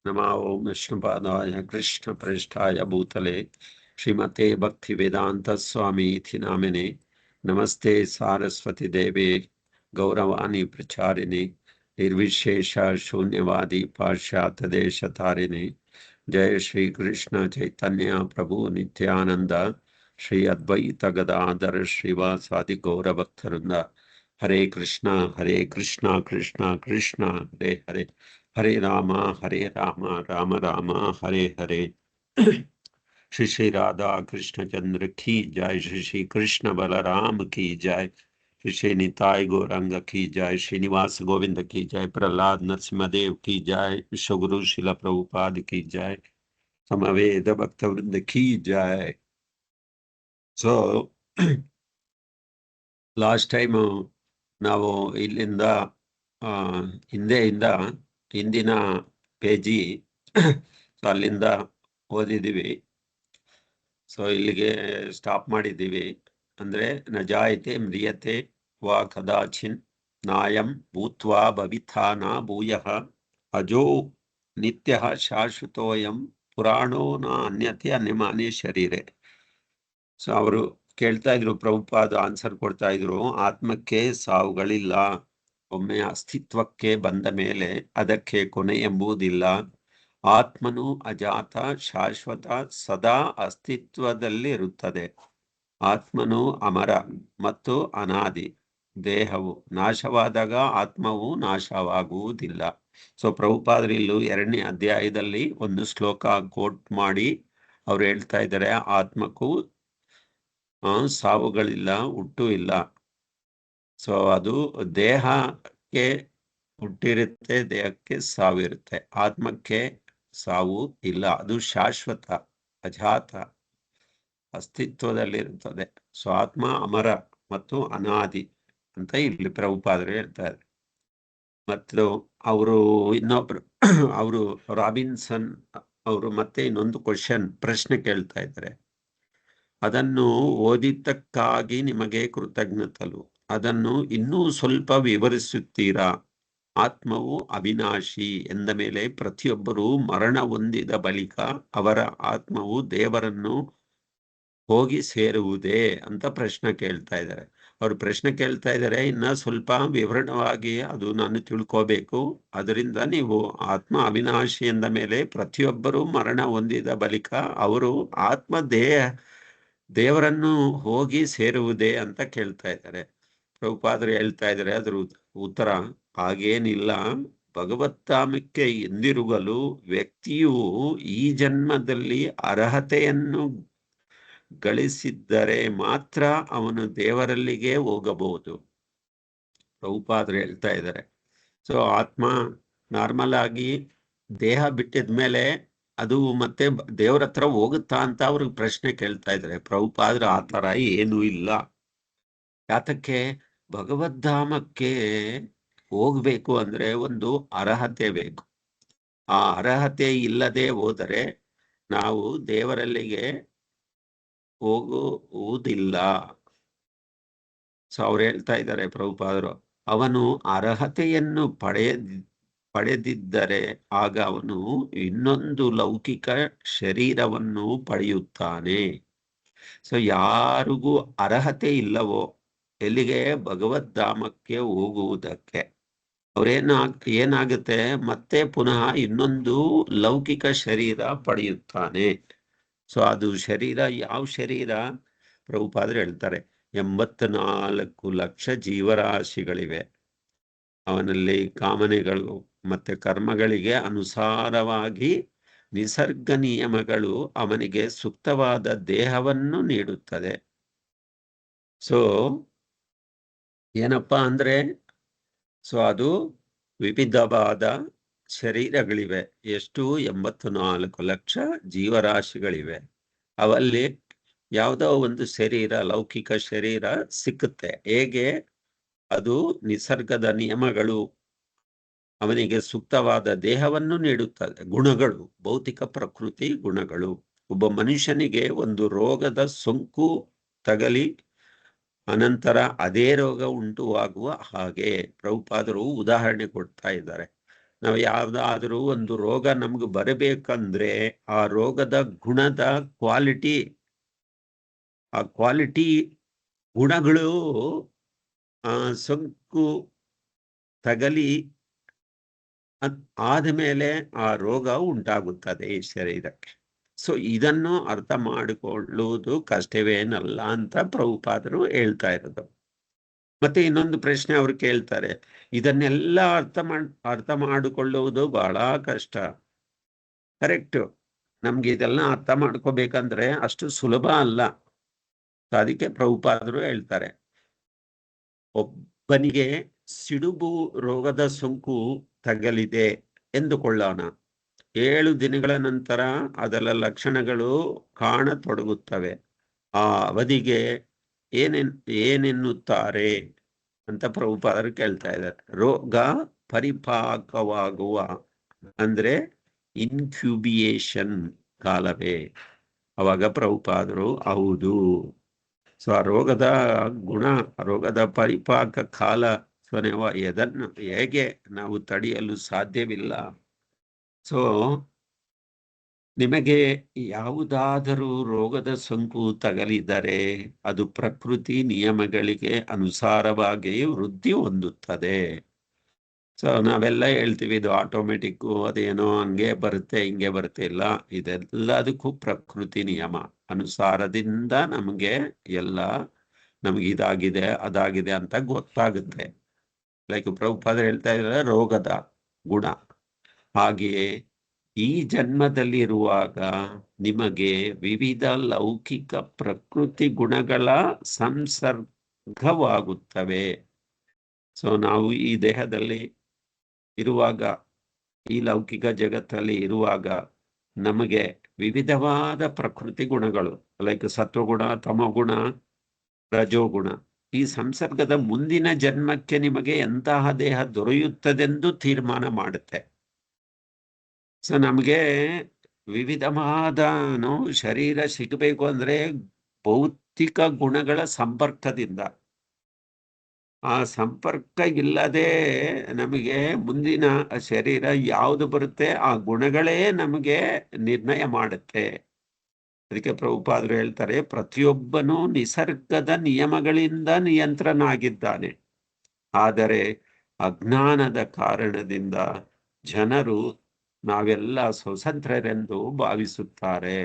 नमः ओं विष्णुपादाय कृष्णप्रेष्ठाय भूतले श्रीमते भक्तिवेदांत स्वामी इति नामिने नमस्ते सारस्वती देवे गौरवाणी प्रचारिणे निर्विशेष शून्यवादी पाश्चात्य देशतारिणे जय श्री कृष्ण चैतन्य प्रभु नित्यानंद श्री अद्वैत गदाधर श्रीवासादि गौर भक्तवृंद हरे कृष्णा कृष्णा कृष्णा हरे हरे हरे राम राम राम हरे हरे। श्री श्री राधा कृष्ण चंद्र की जय, श्री श्री कृष्ण बलराम की जय, श्री श्री निताय गौरंग की जय, श्रीनिवास गोविंद की जय, प्रहलाद नरसिंहदेव की जय, विश्वगुरु शिला प्रभुपाद की जय, समवेद भक्तवृंद की जय। ಸೊ ಲಾಸ್ಟ್ ಟೈಮ್ ನಾವು ಇಲ್ಲಿಂದ ಹಿಂದಿನ ಪೇಜಿ ಸೊ ಅಲ್ಲಿಂದ ಓದಿದ್ದೀವಿ. ಸೊ ಇಲ್ಲಿಗೆ ಸ್ಟಾಪ್ ಮಾಡಿದ್ದೀವಿ. ಅಂದ್ರೆ ನಜಾಯತೆ ಮ್ರಿಯತೆ ವಾ ಕದಾಚಿನ್ ನಾಯಂ ಭೂತ್ವಾ ಭವಿಥಾನ ಭೂಯಃ ಅಜೋ ನಿತ್ಯ ಶಾಶ್ವತೋಯಂ ಪುರಾಣೋ ನ ಅನ್ಯತೆ ಅನ್ಯಮಾನೇ ಶರೀರೆ. ಸೊ ಅವರು ಕೇಳ್ತಾ ಇದ್ರು, ಪ್ರಭುಪಾದ ಆನ್ಸರ್ ಕೊಡ್ತಾ ಇದ್ರು, ಆತ್ಮಕ್ಕೆ ಸಾವುಗಳಿಲ್ಲ. ಒಮ್ಮೆ ಅಸ್ತಿತ್ವಕ್ಕೆ ಬಂದ ಮೇಲೆ ಅದಕ್ಕೆ ಕೊನೆ ಎಂಬುದಿಲ್ಲ. ಆತ್ಮನು ಅಜಾತ, ಶಾಶ್ವತ, ಸದಾ ಅಸ್ತಿತ್ವದಲ್ಲಿರುತ್ತದೆ. ಆತ್ಮನು ಅಮರ ಮತ್ತು ಅನಾದಿ. ದೇಹವು ನಾಶವಾದಾಗ ಆತ್ಮವು ನಾಶವಾಗುವುದಿಲ್ಲ. ಸೊ ಪ್ರಭುಪಾದರು ಇಲ್ಲೂ 2ನೇ ಅಧ್ಯಾಯದಲ್ಲಿ ಒಂದು ಶ್ಲೋಕ ಕೋಟ್ ಮಾಡಿ ಅವ್ರು ಹೇಳ್ತಾ ಇದ್ದಾರೆ, ಆತ್ಮಕ್ಕೂ ಸಾವುಗಳಿಲ್ಲ, ಹುಟ್ಟು ಇಲ್ಲ. ಸೊ ಅದು ದೇಹಕ್ಕೆ ಹುಟ್ಟಿರುತ್ತೆ, ದೇಹಕ್ಕೆ ಸಾವಿರುತ್ತೆ. ಆತ್ಮಕ್ಕೆ ಸಾವು ಇಲ್ಲ, ಅದು ಶಾಶ್ವತ, ಅಜಾತ, ಅಸ್ತಿತ್ವದಲ್ಲಿರುತ್ತದೆ. ಸೊ ಆತ್ಮ ಅಮರ ಮತ್ತು ಅನಾದಿ ಅಂತ ಇಲ್ಲಿ ಪ್ರಭುಪಾದರು ಹೇಳ್ತಾರೆ. ಮತ್ತು ಅವರು ಇನ್ನೊಬ್ರು ಅವರು ರಾಬಿನ್ಸನ್ ಅವರು ಮತ್ತೆ ಇನ್ನೊಂದು ಪ್ರಶ್ನೆ ಕೇಳ್ತಾ ಇದ್ದಾರೆ. ಅದನ್ನು ಓದಿದ್ದಕ್ಕಾಗಿ ನಿಮಗೆ ಕೃತಜ್ಞತಲು. ಅದನ್ನು ಇನ್ನೂ ಸ್ವಲ್ಪ ವಿವರಿಸುತ್ತೀರಾ? ಆತ್ಮವು ಅವಿನಾಶಿ ಎಂದ ಮೇಲೆ ಪ್ರತಿಯೊಬ್ಬರೂ ಮರಣ ಹೊಂದಿದ ಬಳಿಕ ಅವರ ಆತ್ಮವು ದೇವರನ್ನು ಹೋಗಿ ಸೇರುವುದೇ ಅಂತ ಪ್ರಶ್ನೆ ಕೇಳ್ತಾ ಇದ್ದಾರೆ. ಅವ್ರು ಪ್ರಶ್ನೆ ಕೇಳ್ತಾ ಇದ್ದಾರೆ, ಇನ್ನ ಸ್ವಲ್ಪ ವಿವರಣವಾಗಿ ಅದು ನಾನು ತಿಳ್ಕೋಬೇಕು. ಅದರಿಂದ ನೀವು ಆತ್ಮ ಅವಿನಾಶಿ ಎಂದ ಮೇಲೆ ಪ್ರತಿಯೊಬ್ಬರೂ ಮರಣ ಹೊಂದಿದ ಬಳಿಕ ಅವರು ಆತ್ಮ ದೇವರನ್ನು ಹೋಗಿ ಸೇರುವುದೇ ಅಂತ ಕೇಳ್ತಾ ಇದ್ದಾರೆ. ಪ್ರಭುಪಾದರು ಹೇಳ್ತಾ ಇದ್ದಾರೆ, ಅದ್ರ ಉತ್ತರ ಹಾಗೇನಿಲ್ಲ. ಭಗವತ್ತಾಮಕ್ಕೆ ಎಂದಿರುಗಲು ವ್ಯಕ್ತಿಯು ಈ ಜನ್ಮದಲ್ಲಿ ಅರ್ಹತೆಯನ್ನು ಗಳಿಸಿದ್ದರೆ ಮಾತ್ರ ಅವನು ದೇವರಲ್ಲಿಗೆ ಹೋಗಬಹುದು. ಪ್ರಭುಪಾದರು ಹೇಳ್ತಾ ಇದ್ದಾರೆ, ಸೊ ಆತ್ಮ ನಾರ್ಮಲ್ ಆಗಿ ದೇಹ ಬಿಟ್ಟಿದ್ಮೇಲೆ ಅದು ಮತ್ತೆ ದೇವ್ರ ಹತ್ರ ಹೋಗುತ್ತಾ ಅಂತ ಅವ್ರಿಗೆ ಪ್ರಶ್ನೆ ಕೇಳ್ತಾ ಇದ್ದಾರೆ. ಪ್ರಭುಪಾದ್ರ ಆ ತರ ಏನೂ ಇಲ್ಲ. ಯಾತಕ್ಕೆ? ಭಗವದ್ಧಾಮಕ್ಕೆ ಹೋಗ್ಬೇಕು ಅಂದ್ರೆ ಒಂದು ಅರ್ಹತೆ ಬೇಕು. ಆ ಅರ್ಹತೆ ಇಲ್ಲದೆ ಹೋದರೆ ನಾವು ದೇವರಲ್ಲಿಗೆ ಹೋಗುವುದಿಲ್ಲ. ಸೊ ಅವ್ರು ಹೇಳ್ತಾ ಇದ್ದಾರೆ ಪ್ರಭುಪಾದರು, ಅವನು ಅರ್ಹತೆಯನ್ನು ಪಡೆದಿದ್ದರೆ ಆಗ ಅವನು ಇನ್ನೊಂದು ಲೌಕಿಕ ಶರೀರವನ್ನು ಪಡೆಯುತ್ತಾನೆ. ಸೊ ಯಾರಿಗೂ ಅರ್ಹತೆ ಇಲ್ಲವೋ ಎಲ್ಲಿಗೆ? ಭಗವದ್ಧಾಮಕ್ಕೆ ಹೋಗುವುದಕ್ಕೆ ಏನಾಗುತ್ತೆ, ಮತ್ತೆ ಪುನಃ ಇನ್ನೊಂದು ಲೌಕಿಕ ಶರೀರ ಪಡೆಯುತ್ತಾನೆ. ಸೊ ಅದು ಶರೀರ ಯಾವ ಶರೀರ? ಪ್ರಭುಪಾದರು ಹೇಳ್ತಾರೆ, 84 ಲಕ್ಷ ಜೀವರಾಶಿಗಳಿವೆ. ಅವನಲ್ಲಿ ಕಾಮನೆಗಳು ಮತ್ತೆ ಕರ್ಮಗಳಿಗೆ ಅನುಸಾರವಾಗಿ ನಿಸರ್ಗ ನಿಯಮಗಳು ಅವನಿಗೆ ಸೂಕ್ತವಾದ ದೇಹವನ್ನು ನೀಡುತ್ತದೆ. ಸೊ ಏನಪ್ಪಾ ಅಂದ್ರೆ, ಸೊ ಅದು ವಿವಿಧವಾದ ಶರೀರಗಳಿವೆ. ಎಷ್ಟು? 84 ಲಕ್ಷ ಜೀವರಾಶಿಗಳಿವೆ. ಅವಲ್ಲಿ ಯಾವುದೋ ಒಂದು ಶರೀರ, ಲೌಕಿಕ ಶರೀರ ಸಿಕ್ಕುತ್ತೆ. ಹೇಗೆ? ಅದು ನಿಸರ್ಗದ ನಿಯಮಗಳು ಅವನಿಗೆ ಸೂಕ್ತವಾದ ದೇಹವನ್ನು ನೀಡುತ್ತದೆ. ಗುಣಗಳು, ಭೌತಿಕ ಪ್ರಕೃತಿ ಗುಣಗಳು. ಒಬ್ಬ ಮನುಷ್ಯನಿಗೆ ಒಂದು ರೋಗದ ಸೋಂಕು ತಗಲಿ ಅನಂತರ ಅದೇ ರೋಗ ಉಂಟುವಾಗುವ ಹಾಗೆ ಪ್ರಭುಪಾದರು ಉದಾಹರಣೆ ಕೊಡ್ತಾ ಇದ್ದಾರೆ. ನಾವು ಯಾವ್ದಾದ್ರೂ ಒಂದು ರೋಗ ನಮ್ಗೆ ಬರಬೇಕಂದ್ರೆ ಆ ರೋಗದ ಗುಣದ ಕ್ವಾಲಿಟಿ, ಆ ಕ್ವಾಲಿಟಿ ಗುಣಗಳು ಸೋಂಕು ತಗಲಿ ಆದಮೇಲೆ ಆ ರೋಗ ಉಂಟಾಗುತ್ತದೆ ಈ ಶರೀರಕ್ಕೆ. ಸೊ ಇದನ್ನು ಅರ್ಥ ಮಾಡಿಕೊಳ್ಳುವುದು ಕಷ್ಟವೇನಲ್ಲ ಅಂತ ಪ್ರಭುಪಾದರು ಹೇಳ್ತಾ ಇರೋದು. ಮತ್ತೆ ಇನ್ನೊಂದು ಪ್ರಶ್ನೆ ಅವ್ರು ಕೇಳ್ತಾರೆ, ಇದನ್ನೆಲ್ಲ ಅರ್ಥ ಮಾಡಿಕೊಳ್ಳುವುದು ಬಹಳ ಕಷ್ಟ. ಕರೆಕ್ಟ್, ನಮ್ಗೆ ಇದೆಲ್ಲ ಅರ್ಥ ಮಾಡ್ಕೋಬೇಕಂದ್ರೆ ಅಷ್ಟು ಸುಲಭ ಅಲ್ಲ. ಅದಕ್ಕೆ ಪ್ರಭುಪಾದರು ಹೇಳ್ತಾರೆ, ಒಬ್ಬನಿಗೆ ಸಿಡುಬು ರೋಗದ ಸೋಂಕು ತಗಲಿದೆ ಎಂದುಕೊಳ್ಳೋಣ. 7 ದಿನಗಳ ನಂತರ ಅದರ ಲಕ್ಷಣಗಳು ಕಾಣತೊಡಗುತ್ತವೆ. ಆ ಅವಧಿಗೆ ಏನೆನ್ನುತ್ತಾರೆ ಅಂತ ಪ್ರಭುಪಾದರು ಕೇಳ್ತಾ ಇದ್ದಾರೆ. ರೋಗ ಪರಿಪಾಕವಾಗುವ ಅಂದ್ರೆ ಇನ್ಕ್ಯುಬಿಯೇಷನ್ ಕಾಲವೇ? ಅವಾಗ ಪ್ರಭುಪಾದರು ಹೌದು. ಸೊ ಆ ರೋಗದ ಗುಣ, ರೋಗದ ಪರಿಪಾಕ ಕಾಲ ಎದನ್ನು ಹೇಗೆ ನಾವು ತಡೆಯಲು ಸಾಧ್ಯವಿಲ್ಲ. ಸೊ ನಿಮಗೆ ಯಾವುದಾದರೂ ರೋಗದ ಸೋಂಕು ತಗಲಿದರೆ ಅದು ಪ್ರಕೃತಿ ನಿಯಮಗಳಿಗೆ ಅನುಸಾರವಾಗಿ ವೃದ್ಧಿ ಹೊಂದುತ್ತದೆ. ಸೊ ನಾವೆಲ್ಲ ಹೇಳ್ತೀವಿ ಇದು ಆಟೋಮೆಟಿಕ್, ಅದೇನೋ ಹಂಗೆ ಬರುತ್ತೆ ಹಿಂಗೆ ಬರುತ್ತೆ. ಇಲ್ಲ, ಇದೆಲ್ಲದಕ್ಕೂ ಪ್ರಕೃತಿ ನಿಯಮ ಅನುಸಾರದಿಂದ ನಮಗೆ ನಮ್ಗೆ ಇದಾಗಿದೆ ಅದಾಗಿದೆ ಅಂತ ಗೊತ್ತಾಗುತ್ತೆ. ಲೈಕ್ ಪ್ರಭುಪಾದರು ಹೇಳ್ತಾ ಇದ್ದಾರೆ ರೋಗದ ಗುಣ. ಹಾಗೆಯೇ ಈ ಜನ್ಮದಲ್ಲಿರುವಾಗ ನಿಮಗೆ ವಿವಿಧ ಲೌಕಿಕ ಪ್ರಕೃತಿ ಗುಣಗಳ ಸಂಸರ್ಗವಾಗುತ್ತವೆ. ಸೊ ನಾವು ಈ ದೇಹದಲ್ಲಿ ಇರುವಾಗ, ಈ ಲೌಕಿಕ ಜಗತ್ತಲ್ಲಿ ಇರುವಾಗ ನಮಗೆ ವಿವಿಧವಾದ ಪ್ರಕೃತಿ ಗುಣಗಳು ಲೈಕ್ ಸತ್ವಗುಣ, ತಮೋಗುಣ, ರಜೋಗುಣ, ಈ ಸಂಸರ್ಗದ ಮುಂದಿನ ಜನ್ಮಕ್ಕೆ ನಿಮಗೆ ಎಂತಹ ದೇಹ ದೊರೆಯುತ್ತದೆಂದು ತೀರ್ಮಾನ ಮಾಡುತ್ತೆ. ಸೊ ನಮಗೆ ವಿವಿಧವಾದ ಶರೀರ ಸಿಗಬೇಕು ಅಂದ್ರೆ ಭೌತಿಕ ಗುಣಗಳ ಸಂಪರ್ಕದಿಂದ, ಆ ಸಂಪರ್ಕ ಇಲ್ಲದೆ ನಮಗೆ ಮುಂದಿನ ಶರೀರ ಯಾವುದು ಬರುತ್ತೆ ಆ ಗುಣಗಳೇ ನಮಗೆ ನಿರ್ಣಯ ಮಾಡುತ್ತೆ. ಅದಕ್ಕೆ ಪ್ರಭುಪಾದರು ಹೇಳ್ತಾರೆ, ಪ್ರತಿಯೊಬ್ಬನೂ ನಿಸರ್ಗದ ನಿಯಮಗಳಿಂದ ನಿಯಂತ್ರನಾಗಿದ್ದಾನೆ. ಆದರೆ ಅಜ್ಞಾನದ ಕಾರಣದಿಂದ ಜನರು ನಾವೆಲ್ಲ ಸ್ವತಂತ್ರರೆಂದು ಭಾವಿಸುತ್ತಾರೆ.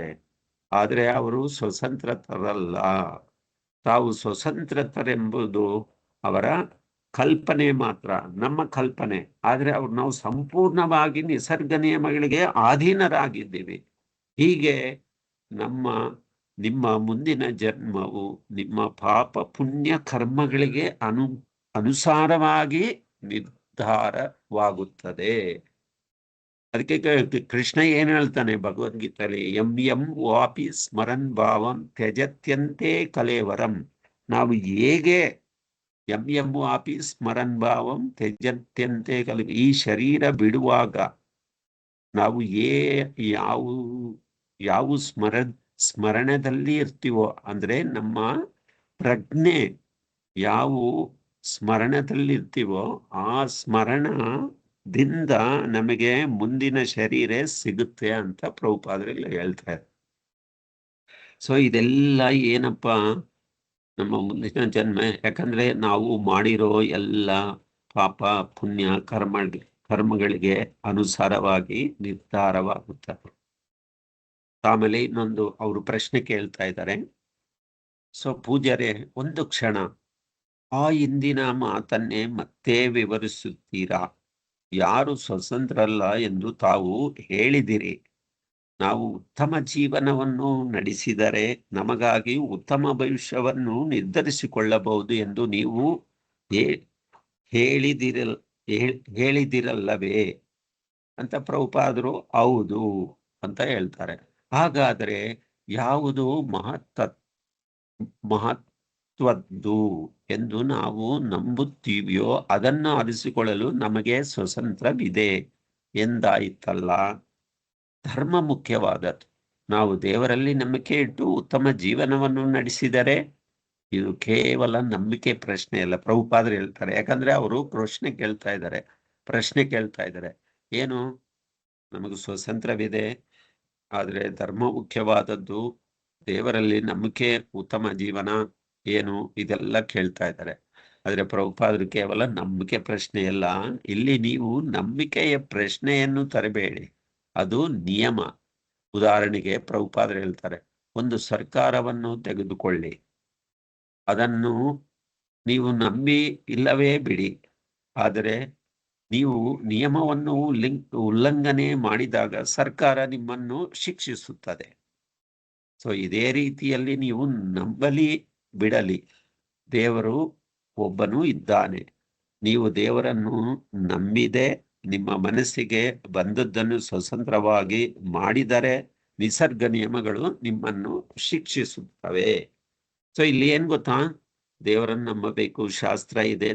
ಆದರೆ ಅವರು ಸ್ವತಂತ್ರರಲ್ಲ. ತಾವು ಸ್ವತಂತ್ರರೆಂಬುದು ಅವರ ಕಲ್ಪನೆ ಮಾತ್ರ, ನಮ್ಮ ಕಲ್ಪನೆ. ಆದರೆ ನಾವು ಸಂಪೂರ್ಣವಾಗಿ ನಿಸರ್ಗ ನಿಯಮಗಳಿಗೆ ಅಧೀನರಾಗಿದ್ದೀವಿ. ಹೀಗೆ ನಿಮ್ಮ ಮುಂದಿನ ಜನ್ಮವು ನಿಮ್ಮ ಪಾಪ ಪುಣ್ಯ ಕರ್ಮಗಳಿಗೆ ಅನುಸಾರವಾಗಿ ನಿರ್ಧಾರವಾಗುತ್ತದೆ. ಅದಕ್ಕೆ ಕೃಷ್ಣ ಏನ್ ಹೇಳ್ತಾನೆ ಭಗವದ್ಗೀತೆಯಲ್ಲಿ, ಎಂ ವಾಪಿ ಸ್ಮರನ್ ಭಾವಂ ತ್ಯಜತ್ಯಂತೆ ಕಲೇವರಂ. ನಾವು ಹೇಗೆ ಎಂ ವಾಪಿ ಸ್ಮರನ್ ಭಾವಂ ತ್ಯಜತ್ಯಂತೆ ಕಲೆ, ಈ ಶರೀರ ಬಿಡುವಾಗ ನಾವು ಯಾವ ಸ್ಮರಣದಲ್ಲಿ ಇರ್ತೀವೋ, ಅಂದ್ರೆ ನಮ್ಮ ಪ್ರಜ್ಞೆ ಯಾವ ಸ್ಮರಣದಲ್ಲಿ ಇರ್ತೀವೋ ಆ ಸ್ಮರಣದಿಂದ ನಮಗೆ ಮುಂದಿನ ಶರೀರ ಸಿಗುತ್ತೆ ಅಂತ ಪ್ರಭುಪಾದರೆಲ್ಲ ಹೇಳ್ತಾರೆ. ಸೊ ಇದೆಲ್ಲ ಏನಪ್ಪ, ನಮ್ಮ ಮುಂದಿನ ಜನ್ಮ. ಯಾಕಂದ್ರೆ ನಾವು ಮಾಡಿರೋ ಎಲ್ಲ ಪಾಪ ಪುಣ್ಯ ಕರ್ಮಗಳಿಗೆ ಅನುಸಾರವಾಗಿ ನಿರ್ಧಾರವಾಗುತ್ತದೆ. ಆಮೇಲೆ ಇನ್ನೊಂದು ಅವರು ಪ್ರಶ್ನೆ ಕೇಳ್ತಾ ಇದ್ದಾರೆ. ಸೊ ಪೂಜಾರೆ, ಒಂದು ಕ್ಷಣ ಆ ಹಿಂದಿನ ಮಾತನ್ನೇ ಮತ್ತೆ ವಿವರಿಸುತ್ತೀರಾ? ಯಾರು ಸ್ವತಂತ್ರರಲ್ಲ ಎಂದು ತಾವು ಹೇಳಿದಿರಿ. ನಾವು ಉತ್ತಮ ಜೀವನವನ್ನು ನಡೆಸಿದರೆ ನಮಗಾಗಿ ಉತ್ತಮ ಭವಿಷ್ಯವನ್ನು ನಿರ್ಧರಿಸಿಕೊಳ್ಳಬಹುದು ಎಂದು ನೀವು ಹೇಳಿದಿರಲ್ಲವೇ ಅಂತ ಪ್ರಭುಪಾದರು ಹೌದು ಅಂತ ಹೇಳ್ತಾರೆ. ಹಾಗಾದರೆ ಯಾವುದು ಮಹತ್ವದ್ದು ಎಂದು ನಾವು ನಂಬುತ್ತೀವಿಯೋ ಅದನ್ನು ಆರಿಸಿಕೊಳ್ಳಲು ನಮಗೆ ಸ್ವಾತಂತ್ರ್ಯವಿದೆ ಎಂದಾಯಿತಲ್ಲ. ಧರ್ಮ ಮುಖ್ಯವಾದದ್ದು. ನಾವು ದೇವರಲ್ಲಿ ನಂಬಿಕೆ ಇಟ್ಟು ಉತ್ತಮ ಜೀವನವನ್ನು ನಡೆಸಿದರೆ ಇದು ಕೇವಲ ನಂಬಿಕೆ ಪ್ರಶ್ನೆ ಅಲ್ಲ. ಪ್ರಭುಪಾದರು ಹೇಳ್ತಾರೆ, ಯಾಕಂದ್ರೆ ಅವರು ಪ್ರಶ್ನೆ ಕೇಳ್ತಾ ಇದ್ದಾರೆ. ಏನು ನಮಗೆ ಸ್ವಾತಂತ್ರ್ಯವಿದೆ, ಆದರೆ ಧರ್ಮ ಮುಖ್ಯವಾದದ್ದು, ದೇವರಲ್ಲಿ ನಂಬಿಕೆ ಉತ್ತಮ ಜೀವನ ಏನು, ಇದೆಲ್ಲ ಕೇಳ್ತಾ ಇದ್ದಾರೆ. ಆದರೆ ಪ್ರಭುಪಾದರು ಕೇವಲ ನಂಬಿಕೆ ಪ್ರಶ್ನೆ ಅಲ್ಲ, ಇಲ್ಲಿ ನೀವು ನಂಬಿಕೆಯ ಪ್ರಶ್ನೆಯನ್ನು ತರಬೇಡಿ, ಅದು ನಿಯಮ. ಉದಾಹರಣೆಗೆ ಪ್ರಭುಪಾದರು ಹೇಳ್ತಾರೆ, ಒಂದು ಸರ್ಕಾರವನ್ನು ತೆಗೆದುಕೊಳ್ಳಿ, ಅದನ್ನು ನೀವು ನಂಬಿ ಇಲ್ಲವೇ ಬಿಡಿ, ಆದರೆ ನೀವು ನಿಯಮವನ್ನು ಉಲ್ಲಂಘನೆ ಮಾಡಿದಾಗ ಸರ್ಕಾರ ನಿಮ್ಮನ್ನು ಶಿಕ್ಷಿಸುತ್ತದೆ. ಸೊ ಇದೇ ರೀತಿಯಲ್ಲಿ ನೀವು ನಂಬಲಿ ಬಿಡಲಿ, ದೇವರು ಒಬ್ಬನು ಇದ್ದಾನೆ. ನೀವು ದೇವರನ್ನು ನಂಬಿದೆ ನಿಮ್ಮ ಮನಸ್ಸಿಗೆ ಬಂದದ್ದನ್ನು ಸ್ವತಂತ್ರವಾಗಿ ಮಾಡಿದರೆ ನಿಸರ್ಗ ನಿಯಮಗಳು ನಿಮ್ಮನ್ನು ಶಿಕ್ಷಿಸುತ್ತವೆ. ಸೊ ಇಲ್ಲಿ ಏನ್ ಗೊತ್ತಾ, ದೇವರನ್ನು ನಂಬಬೇಕು, ಶಾಸ್ತ್ರ ಇದೆ,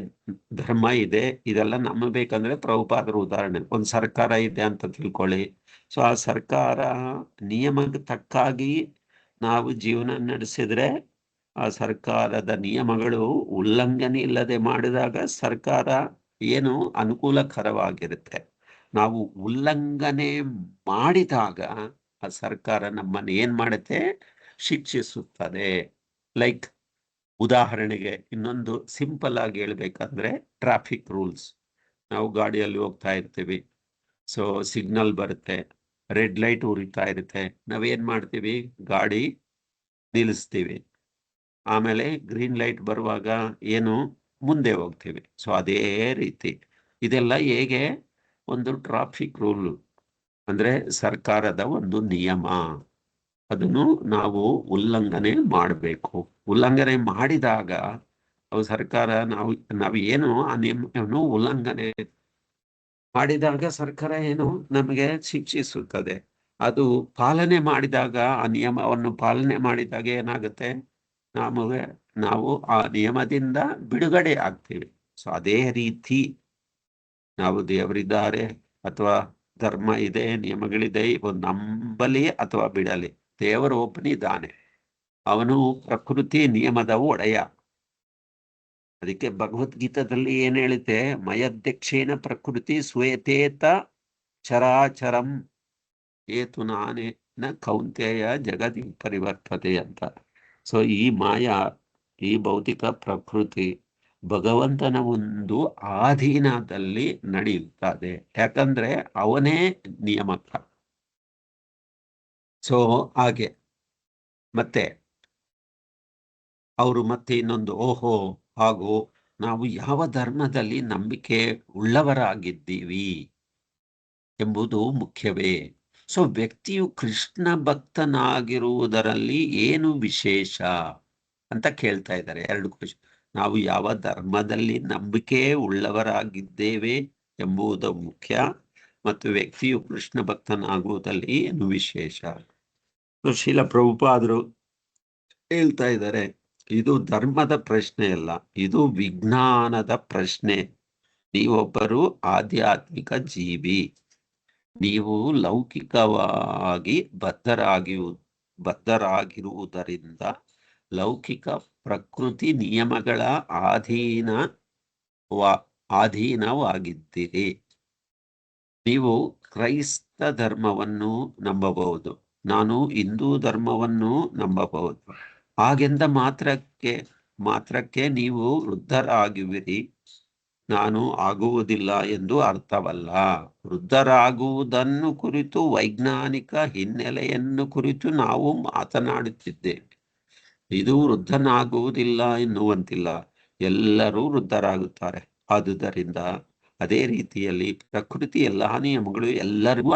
ಧರ್ಮ ಇದೆ, ಇದೆಲ್ಲ ನಂಬಬೇಕಂದ್ರೆ ಪ್ರಭುಪಾದರ ಉದಾಹರಣೆ, ಒಂದು ಸರ್ಕಾರ ಇದೆ ಅಂತ ತಿಳ್ಕೊಳ್ಳಿ. ಸೊ ಆ ಸರ್ಕಾರ ನಿಯಮಕ್ಕೆ ತಕ್ಕಾಗಿ ನಾವು ಜೀವನ ನಡೆಸಿದ್ರೆ ಆ ಸರ್ಕಾರದ ನಿಯಮಗಳು ಉಲ್ಲಂಘನೆ ಇಲ್ಲದೆ ಮಾಡಿದಾಗ ಸರ್ಕಾರ ಏನು ಅನುಕೂಲಕರವಾಗಿರುತ್ತೆ. ನಾವು ಉಲ್ಲಂಘನೆ ಮಾಡಿದಾಗ ಆ ಸರ್ಕಾರ ನಮ್ಮನ್ನು ಏನ್ ಮಾಡುತ್ತೆ, ಶಿಕ್ಷಿಸುತ್ತದೆ. ಲೈಕ್ ಉದಾಹರಣೆಗೆ ಇನ್ನೊಂದು ಸಿಂಪಲ್ ಆಗಿ ಹೇಳ್ಬೇಕಂದ್ರೆ ಟ್ರಾಫಿಕ್ ರೂಲ್ಸ್. ನಾವು ಗಾಡಿಯಲ್ಲಿ ಹೋಗ್ತಾ ಇರ್ತೀವಿ, ಸೊ ಸಿಗ್ನಲ್ ಬರುತ್ತೆ, ರೆಡ್ ಲೈಟ್ ಉರಿತಾ ಇರುತ್ತೆ, ನಾವೇನ್ ಮಾಡ್ತೀವಿ, ಗಾಡಿ ನಿಲ್ಲಿಸ್ತೀವಿ, ಆಮೇಲೆ ಗ್ರೀನ್ ಲೈಟ್ ಬರುವಾಗ ಏನು ಮುಂದೆ ಹೋಗ್ತೀವಿ. ಸೊ ಅದೇ ರೀತಿ ಇದೆಲ್ಲ ಹೇಗೆ ಒಂದು ಟ್ರಾಫಿಕ್ ರೂಲ್, ಅಂದ್ರೆ ಸರ್ಕಾರದ ಒಂದು ನಿಯಮ, ಅದನ್ನು ನಾವು ಉಲ್ಲಂಘನೆ ಮಾಡಬೇಕು. ಉಲ್ಲಂಘನೆ ಮಾಡಿದಾಗ ಅವು ಸರ್ಕಾರ ನಾವು ಏನು ಆ ನಿಯಮವನ್ನು ಉಲ್ಲಂಘನೆ ಮಾಡಿದಾಗ ಸರ್ಕಾರ ಏನು ನಮಗೆ ಶಿಕ್ಷಿಸುತ್ತದೆ. ಅದು ಪಾಲನೆ ಮಾಡಿದಾಗ, ಆ ನಿಯಮವನ್ನು ಪಾಲನೆ ಮಾಡಿದಾಗ ಏನಾಗುತ್ತೆ, ನಾವು ಆ ನಿಯಮದಿಂದ ಬಿಡುಗಡೆ ಆಗ್ತೀವಿ. ಸೊ ಅದೇ ರೀತಿ ನಾವು ದೇವರಿದ್ದಾರೆ ಅಥವಾ ಧರ್ಮ ಇದೆ, ನಿಯಮಗಳಿದೆ, ಇವು ನಂಬಲಿ ಅಥವಾ ಬಿಡಲಿ, ದೇವರು ಒಬ್ಬನಿದ್ದಾನೆ, ಅವನು ಪ್ರಕೃತಿ ನಿಯಮದ ಒಡೆಯ. ಅದಕ್ಕೆ ಭಗವದ್ಗೀತಾದಲ್ಲಿ ಏನ್ ಹೇಳುತ್ತೆ, ಮಯಧ್ಯಕ್ಷೇನ ಪ್ರಕೃತಿ ಸ್ವೇತೇತ ಚರಾಚರಂ ಏತು ನಾನೇನ ಕೌಂತೆಯ ಜಗದಿ ಪರಿವರ್ತತೆ ಅಂತ. ಸೊ ಈ ಮಾಯಾ, ಈ ಭೌತಿಕ ಪ್ರಕೃತಿ ಭಗವಂತನ ಒಂದು ಆಧೀನದಲ್ಲಿ ನಡೆಯುತ್ತದೆ, ಯಾಕಂದ್ರೆ ಅವನೇ ನಿಯಮಕ. ಸೊ ಹಾಗೆ ಮತ್ತೆ ಅವರು ಮತ್ತೆ ಇನ್ನೊಂದು, ಓಹೋ ಹಾಗೂ ನಾವು ಯಾವ ಧರ್ಮದಲ್ಲಿ ನಂಬಿಕೆ ಉಳ್ಳವರಾಗಿದ್ದೀವಿ ಎಂಬುದು ಮುಖ್ಯವೇ. ಸೊ ವ್ಯಕ್ತಿಯು ಕೃಷ್ಣ ಭಕ್ತನಾಗಿರುವುದರಲ್ಲಿ ಏನು ವಿಶೇಷ ಅಂತ ಕೇಳ್ತಾ ಇದ್ದಾರೆ. ಎರಡು ಕ್ವಶನ್. ನಾವು ಯಾವ ಧರ್ಮದಲ್ಲಿ ನಂಬಿಕೆ ಉಳ್ಳವರಾಗಿದ್ದೇವೆ ಎಂಬುದು ಮುಖ್ಯ, ಮತ್ತು ವ್ಯಕ್ತಿಯು ಕೃಷ್ಣ ಭಕ್ತನಾಗುವುದಲ್ಲಿ ಏನು ವಿಶೇಷ. ಶ್ರೀಲ ಪ್ರಭುಪಾದರು ಹೇಳ್ತಾ ಇದ್ದಾರೆ, ಇದು ಧರ್ಮದ ಪ್ರಶ್ನೆ ಅಲ್ಲ, ಇದು ವಿಜ್ಞಾನದ ಪ್ರಶ್ನೆ. ನೀವೊಬ್ಬರು ಆಧ್ಯಾತ್ಮಿಕ ಜೀವಿ, ನೀವು ಲೌಕಿಕವಾಗಿ ಬದ್ಧರಾಗಿರುವುದರಿಂದ ಲೌಕಿಕ ಪ್ರಕೃತಿ ನಿಯಮಗಳ ಅಧೀನವಾಗಿದ್ದೀರಿ. ನೀವು ಕ್ರೈಸ್ತ ಧರ್ಮವನ್ನು ನಂಬಬಹುದು, ನಾನು ಹಿಂದೂ ಧರ್ಮವನ್ನು ನಂಬಬಹುದು. ಹಾಗೆಂದ ಮಾತ್ರಕ್ಕೆ ನೀವು ವೃದ್ಧರಾಗುವಿರಿ, ನಾನು ಆಗುವುದಿಲ್ಲ ಎಂದು ಅರ್ಥವಲ್ಲ. ವೃದ್ಧರಾಗುವುದನ್ನು ಕುರಿತು ವೈಜ್ಞಾನಿಕ ಹಿನ್ನೆಲೆಯನ್ನು ಕುರಿತು ನಾವು ಮಾತನಾಡುತ್ತಿದ್ದೇವೆ. ಇದು ವೃದ್ಧನಾಗುವುದಿಲ್ಲ ಎನ್ನುವಂತಿಲ್ಲ, ಎಲ್ಲರೂ ವೃದ್ಧರಾಗುತ್ತಾರೆ. ಆದುದರಿಂದ ಅದೇ ರೀತಿಯಲ್ಲಿ ಪ್ರಕೃತಿ ಎಲ್ಲಾ ನಿಯಮಗಳು ಎಲ್ಲರಿಗೂ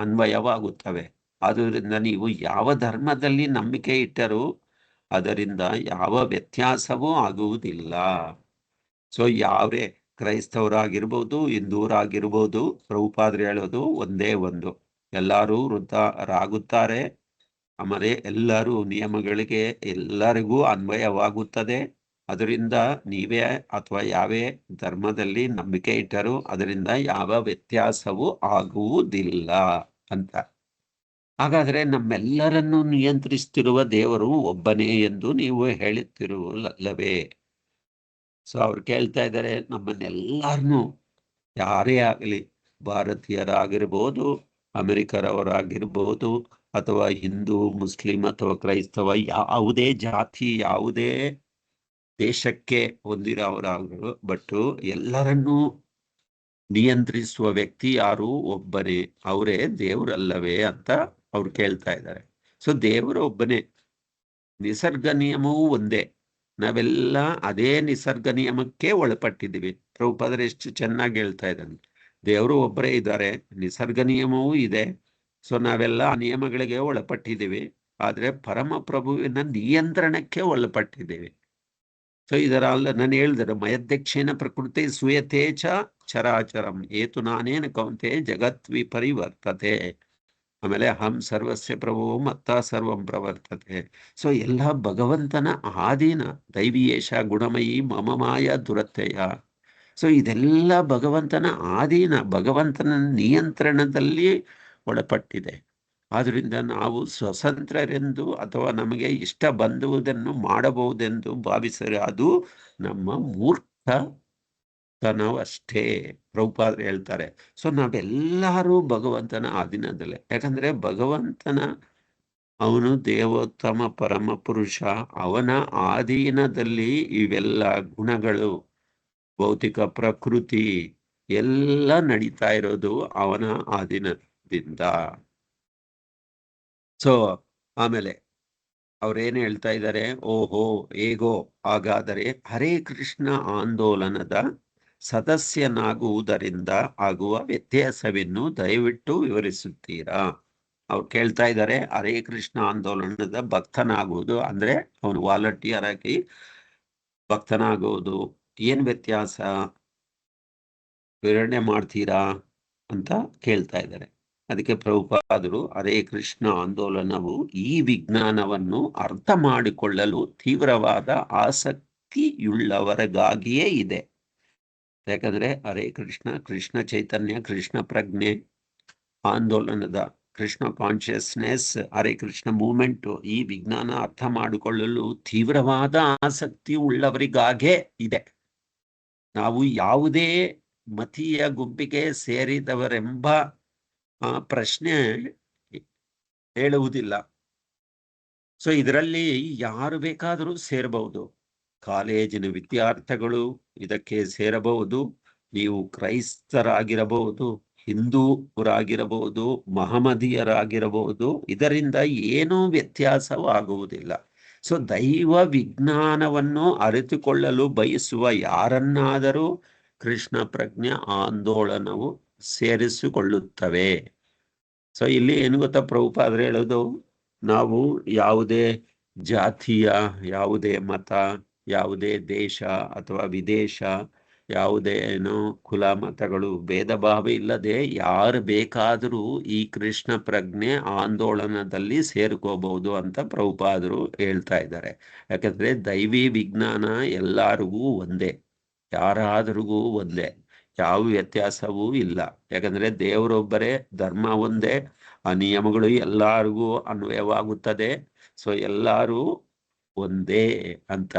ಅನ್ವಯವಾಗುತ್ತವೆ. ಆದುದರಿಂದ ನೀವು ಯಾವ ಧರ್ಮದಲ್ಲಿ ನಂಬಿಕೆ ಇಟ್ಟರೂ ಅದರಿಂದ ಯಾವ ವ್ಯತ್ಯಾಸವೂ ಆಗುವುದಿಲ್ಲ. ಸೊ ಯಾವೇ ಕ್ರೈಸ್ತವರಾಗಿರ್ಬೋದು, ಹಿಂದೂರಾಗಿರ್ಬೋದು, ಪ್ರಭುಪಾದರು ಹೇಳೋದು ಒಂದೇ ಒಂದು, ಎಲ್ಲರೂ ವೃದ್ಧರಾಗುತ್ತಾರೆ, ಆಮೇಲೆ ಎಲ್ಲರೂ ನಿಯಮಗಳಿಗೆ ಎಲ್ಲರಿಗೂ ಅನ್ವಯವಾಗುತ್ತದೆ. ಅದರಿಂದ ನೀವೇ ಅಥವಾ ಯಾವೇ ಧರ್ಮದಲ್ಲಿ ನಂಬಿಕೆ ಇಟ್ಟರೂ ಅದರಿಂದ ಯಾವ ವ್ಯತ್ಯಾಸವೂ ಆಗುವುದಿಲ್ಲ ಅಂತ. ಹಾಗಾದ್ರೆ ನಮ್ಮೆಲ್ಲರನ್ನು ನಿಯಂತ್ರಿಸುತ್ತಿರುವ ದೇವರು ಒಬ್ಬನೇ ಎಂದು ನೀವು ಹೇಳುತ್ತಿರುವಲ್ಲವೇ? ಸೊ ಅವ್ರು ಕೇಳ್ತಾ ಇದ್ದಾರೆ, ನಮ್ಮನ್ನೆಲ್ಲರನ್ನೂ ಯಾರೇ ಆಗಲಿ ಭಾರತೀಯರಾಗಿರ್ಬೋದು, ಅಮೆರಿಕರವರಾಗಿರ್ಬೋದು, ಅಥವಾ ಹಿಂದೂ, ಮುಸ್ಲಿಂ ಅಥವಾ ಕ್ರೈಸ್ತವ, ಯಾವುದೇ ಜಾತಿ, ಯಾವುದೇ ದೇಶಕ್ಕೆ ಹೊಂದಿರೋರಾಗಲು, ಬಟ್ ಎಲ್ಲರನ್ನೂ ನಿಯಂತ್ರಿಸುವ ವ್ಯಕ್ತಿ ಯಾರು? ಒಬ್ಬನೇ. ಅವರೇ ದೇವರಲ್ಲವೇ ಅಂತ ಅವ್ರು ಕೇಳ್ತಾ ಇದ್ದಾರೆ. ಸೊ ದೇವರು ಒಬ್ಬನೇ, ನಿಸರ್ಗ ನಿಯಮವೂ ಒಂದೇ. ನಾವೆಲ್ಲ ಅದೇ ನಿಸರ್ಗ ನಿಯಮಕ್ಕೆ ಒಳಪಟ್ಟಿದ್ದೀವಿ. ಪ್ರಭುಪಾದರು ಎಷ್ಟು ಚೆನ್ನಾಗಿ ಹೇಳ್ತಾ ಇದ್ದಾನೆ. ದೇವರು ಒಬ್ಬರೇ ಇದ್ದಾರೆ, ನಿಸರ್ಗ ನಿಯಮವೂ ಇದೆ. ಸೊ ನಾವೆಲ್ಲ ಆ ನಿಯಮಗಳಿಗೆ ಒಳಪಟ್ಟಿದ್ದೀವಿ, ಆದ್ರೆ ಪರಮ ಪ್ರಭುವಿನ ನಿಯಂತ್ರಣಕ್ಕೆ ಒಳಪಟ್ಟಿದ್ದೀವಿ. ಸೊ ಇದರಲ್ಲ ನಾನು ಹೇಳಿದರೆ, ಮಯಧ್ಯಕ್ಷೇನ ಪ್ರಕೃತಿ ಸೂಯತೇಚ ಚರಾಚರಂ ಏತು ನಾನೇನ ಕೌಂತೆ ಜಗತ್ ವಿಪರಿವರ್ತತೆ. ಆಮೇಲೆ ಅಹಂ ಸರ್ವಸ್ಯ ಪ್ರಭು ಮತ್ತ ಸರ್ವಂ ಪ್ರವರ್ತತೆ. ಸೊ ಎಲ್ಲ ಭಗವಂತನ ಆಧೀನ. ದೈವೀಯೇಶ ಗುಣಮಯಿ ಮಮ ಮಾಯ ದುರತ್ಯಯ. ಸೊ ಇದೆಲ್ಲ ಭಗವಂತನ ಆಧೀನ, ಭಗವಂತನ ನಿಯಂತ್ರಣದಲ್ಲಿ ಒಳಪಟ್ಟಿದೆ. ಆದ್ರಿಂದ ನಾವು ಸ್ವತಂತ್ರರೆಂದು ಅಥವಾ ನಮಗೆ ಇಷ್ಟ ಬಂದುವುದನ್ನು ಮಾಡಬಹುದೆಂದು ಭಾವಿಸಿದರೆ ಅದು ನಮ್ಮ ಮೂರ್ಖತನವಷ್ಟೇ. ಪ್ರಭುಪಾದರು ಹೇಳ್ತಾರೆ. ಸೊ ನಾವೆಲ್ಲರೂ ಭಗವಂತನ ಅಧೀನದಲ್ಲೇ. ಯಾಕಂದ್ರೆ ಭಗವಂತನ, ಅವನು ದೇವೋತ್ತಮ ಪರಮ ಪುರುಷ, ಅವನ ಅಧೀನದಲ್ಲಿ ಇವೆಲ್ಲ ಗುಣಗಳು, ಭೌತಿಕ ಪ್ರಕೃತಿ ಎಲ್ಲ ನಡೀತಾ ಇರೋದು ಅವನ ಅಧೀನದಿಂದ. ಸೊ ಆಮೇಲೆ ಅವ್ರೇನು ಹೇಳ್ತಾ ಇದ್ದಾರೆ? ಓಹೋ ಹೇಗೋ ಹಾಗಾದರೆ ಹರೇ ಕೃಷ್ಣ ಆಂದೋಲನದ ಸದಸ್ಯನಾಗುವುದರಿಂದ ಆಗುವ ವ್ಯತ್ಯಾಸವನ್ನು ದಯವಿಟ್ಟು ವಿವರಿಸುತ್ತೀರಾ? ಅವ್ರು ಕೇಳ್ತಾ ಇದ್ದಾರೆ, ಹರೇ ಕೃಷ್ಣ ಆಂದೋಲನದ ಭಕ್ತನಾಗುವುದು ಅಂದ್ರೆ ಅವನು ವಾಲಂಟಿಯರ್ ಆಗಿ ಭಕ್ತನಾಗುವುದು, ಏನ್ ವ್ಯತ್ಯಾಸ ವಿವರಣೆ ಮಾಡ್ತೀರಾ ಅಂತ ಕೇಳ್ತಾ ಇದ್ದಾರೆ. ಅದಕ್ಕೆ ಪ್ರಭುಪಾದರು, ಹರೇ ಕೃಷ್ಣ ಆಂದೋಲನವು ಈ ವಿಜ್ಞಾನವನ್ನು ಅರ್ಥ ಮಾಡಿಕೊಳ್ಳಲು ತೀವ್ರವಾದ ಆಸಕ್ತಿಯುಳ್ಳವರಿಗಾಗಿಯೇ ಇದೆ. ಯಾಕಂದ್ರೆ ಹರೇ ಕೃಷ್ಣ, ಕೃಷ್ಣ ಚೈತನ್ಯ, ಕೃಷ್ಣ ಪ್ರಜ್ಞೆ ಆಂದೋಲನದ, ಕೃಷ್ಣ ಕಾನ್ಶಿಯಸ್ನೆಸ್, ಹರೇ ಕೃಷ್ಣ ಮೂವ್ಮೆಂಟ್, ಈ ವಿಜ್ಞಾನ ಅರ್ಥ ಮಾಡಿಕೊಳ್ಳಲು ತೀವ್ರವಾದ ಆಸಕ್ತಿ ಉಳ್ಳವರಿಗಾಗೇ ಇದೆ. ನಾವು ಯಾವುದೇ ಮತೀಯ ಗುಂಪಿಗೆ ಸೇರಿದವರೆಂಬ ಪ್ರಶ್ನೆ ಹೇಳುವುದಿಲ್ಲ. ಸೊ ಇದರಲ್ಲಿ ಯಾರು ಬೇಕಾದರೂ ಸೇರಬಹುದು. ಕಾಲೇಜಿನ ವಿದ್ಯಾರ್ಥಿಗಳು ಇದಕ್ಕೆ ಸೇರಬಹುದು, ನೀವು ಕ್ರೈಸ್ತರಾಗಿರಬಹುದು, ಹಿಂದೂರಾಗಿರಬಹುದು, ಮಹಮ್ಮದೀಯರಾಗಿರಬಹುದು, ಇದರಿಂದ ಏನೂ ವ್ಯತ್ಯಾಸವಾಗುವುದಿಲ್ಲ. ಸೊ ದೈವ ವಿಜ್ಞಾನವನ್ನು ಅರಿತುಕೊಳ್ಳಲು ಬಯಸುವ ಯಾರನ್ನಾದರೂ ಕೃಷ್ಣ ಪ್ರಜ್ಞೆ ಆಂದೋಲನವು ಸೇರಿಸಿಕೊಳ್ಳುತ್ತವೆ. ಸೊ ಇಲ್ಲಿ ಏನು ಗೊತ್ತಾ, ಪ್ರಭುಪಾದರು ಹೇಳೋದು, ನಾವು ಯಾವುದೇ ಜಾತಿಯ, ಯಾವುದೇ ಮತ, ಯಾವುದೇ ದೇಶ ಅಥವಾ ವಿದೇಶ, ಯಾವುದೇ ಕುಲ ಮತಗಳು ಭೇದ ಭಾವ ಇಲ್ಲದೆ ಯಾರು ಬೇಕಾದರೂ ಈ ಕೃಷ್ಣ ಪ್ರಜ್ಞೆ ಆಂದೋಲನದಲ್ಲಿ ಸೇರ್ಕೋಬಹುದು ಅಂತ ಪ್ರಭುಪಾದರು ಹೇಳ್ತಾ ಇದ್ದಾರೆ. ಯಾಕಂದ್ರೆ ದೈವಿ ವಿಜ್ಞಾನ ಎಲ್ಲರಿಗೂ ಒಂದೇ, ಯಾರಾದ್ರಿಗೂ ಒಂದೇ, ಯಾವ ವ್ಯತ್ಯಾಸವೂ ಇಲ್ಲ. ಯಾಕಂದ್ರೆ ದೇವರೊಬ್ಬರೇ, ಧರ್ಮ ಒಂದೇ, ಆ ನಿಯಮಗಳು ಎಲ್ಲರಿಗೂ ಅನ್ವಯವಾಗುತ್ತದೆ. ಸೊ ಎಲ್ಲರೂ ಒಂದೇ ಅಂತ.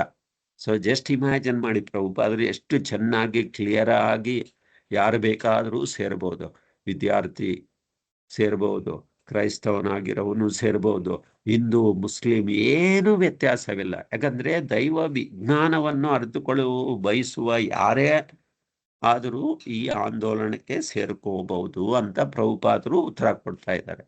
ಸೊ ಜಸ್ಟ್ ಇಮ್ಯಾಜಿನ್ ಮಾಡಿ, ಪ್ರಭುಪಾದರು ಎಷ್ಟು ಚೆನ್ನಾಗಿ ಕ್ಲಿಯರ್ ಆಗಿ ಯಾರು ಬೇಕಾದರೂ ಸೇರ್ಬೋದು. ವಿದ್ಯಾರ್ಥಿ ಸೇರ್ಬೋದು, ಕ್ರೈಸ್ತವನಾಗಿರೋವನು ಸೇರ್ಬೋದು, ಹಿಂದೂ ಮುಸ್ಲಿಂ ಏನು ವ್ಯತ್ಯಾಸವಿಲ್ಲ. ಯಾಕಂದ್ರೆ ದೈವ ವಿಜ್ಞಾನವನ್ನು ಅರಿತುಕೊಳ್ಳುವ ಬಯಸುವ ಯಾರೇ ಆದರೂ ಈ ಆಂದೋಲನಕ್ಕೆ ಸೇರ್ಕೋಬಹುದು ಅಂತ ಪ್ರಭುಪಾದರು ಉತ್ತರ ಕೊಡ್ತಾ ಇದ್ದಾರೆ.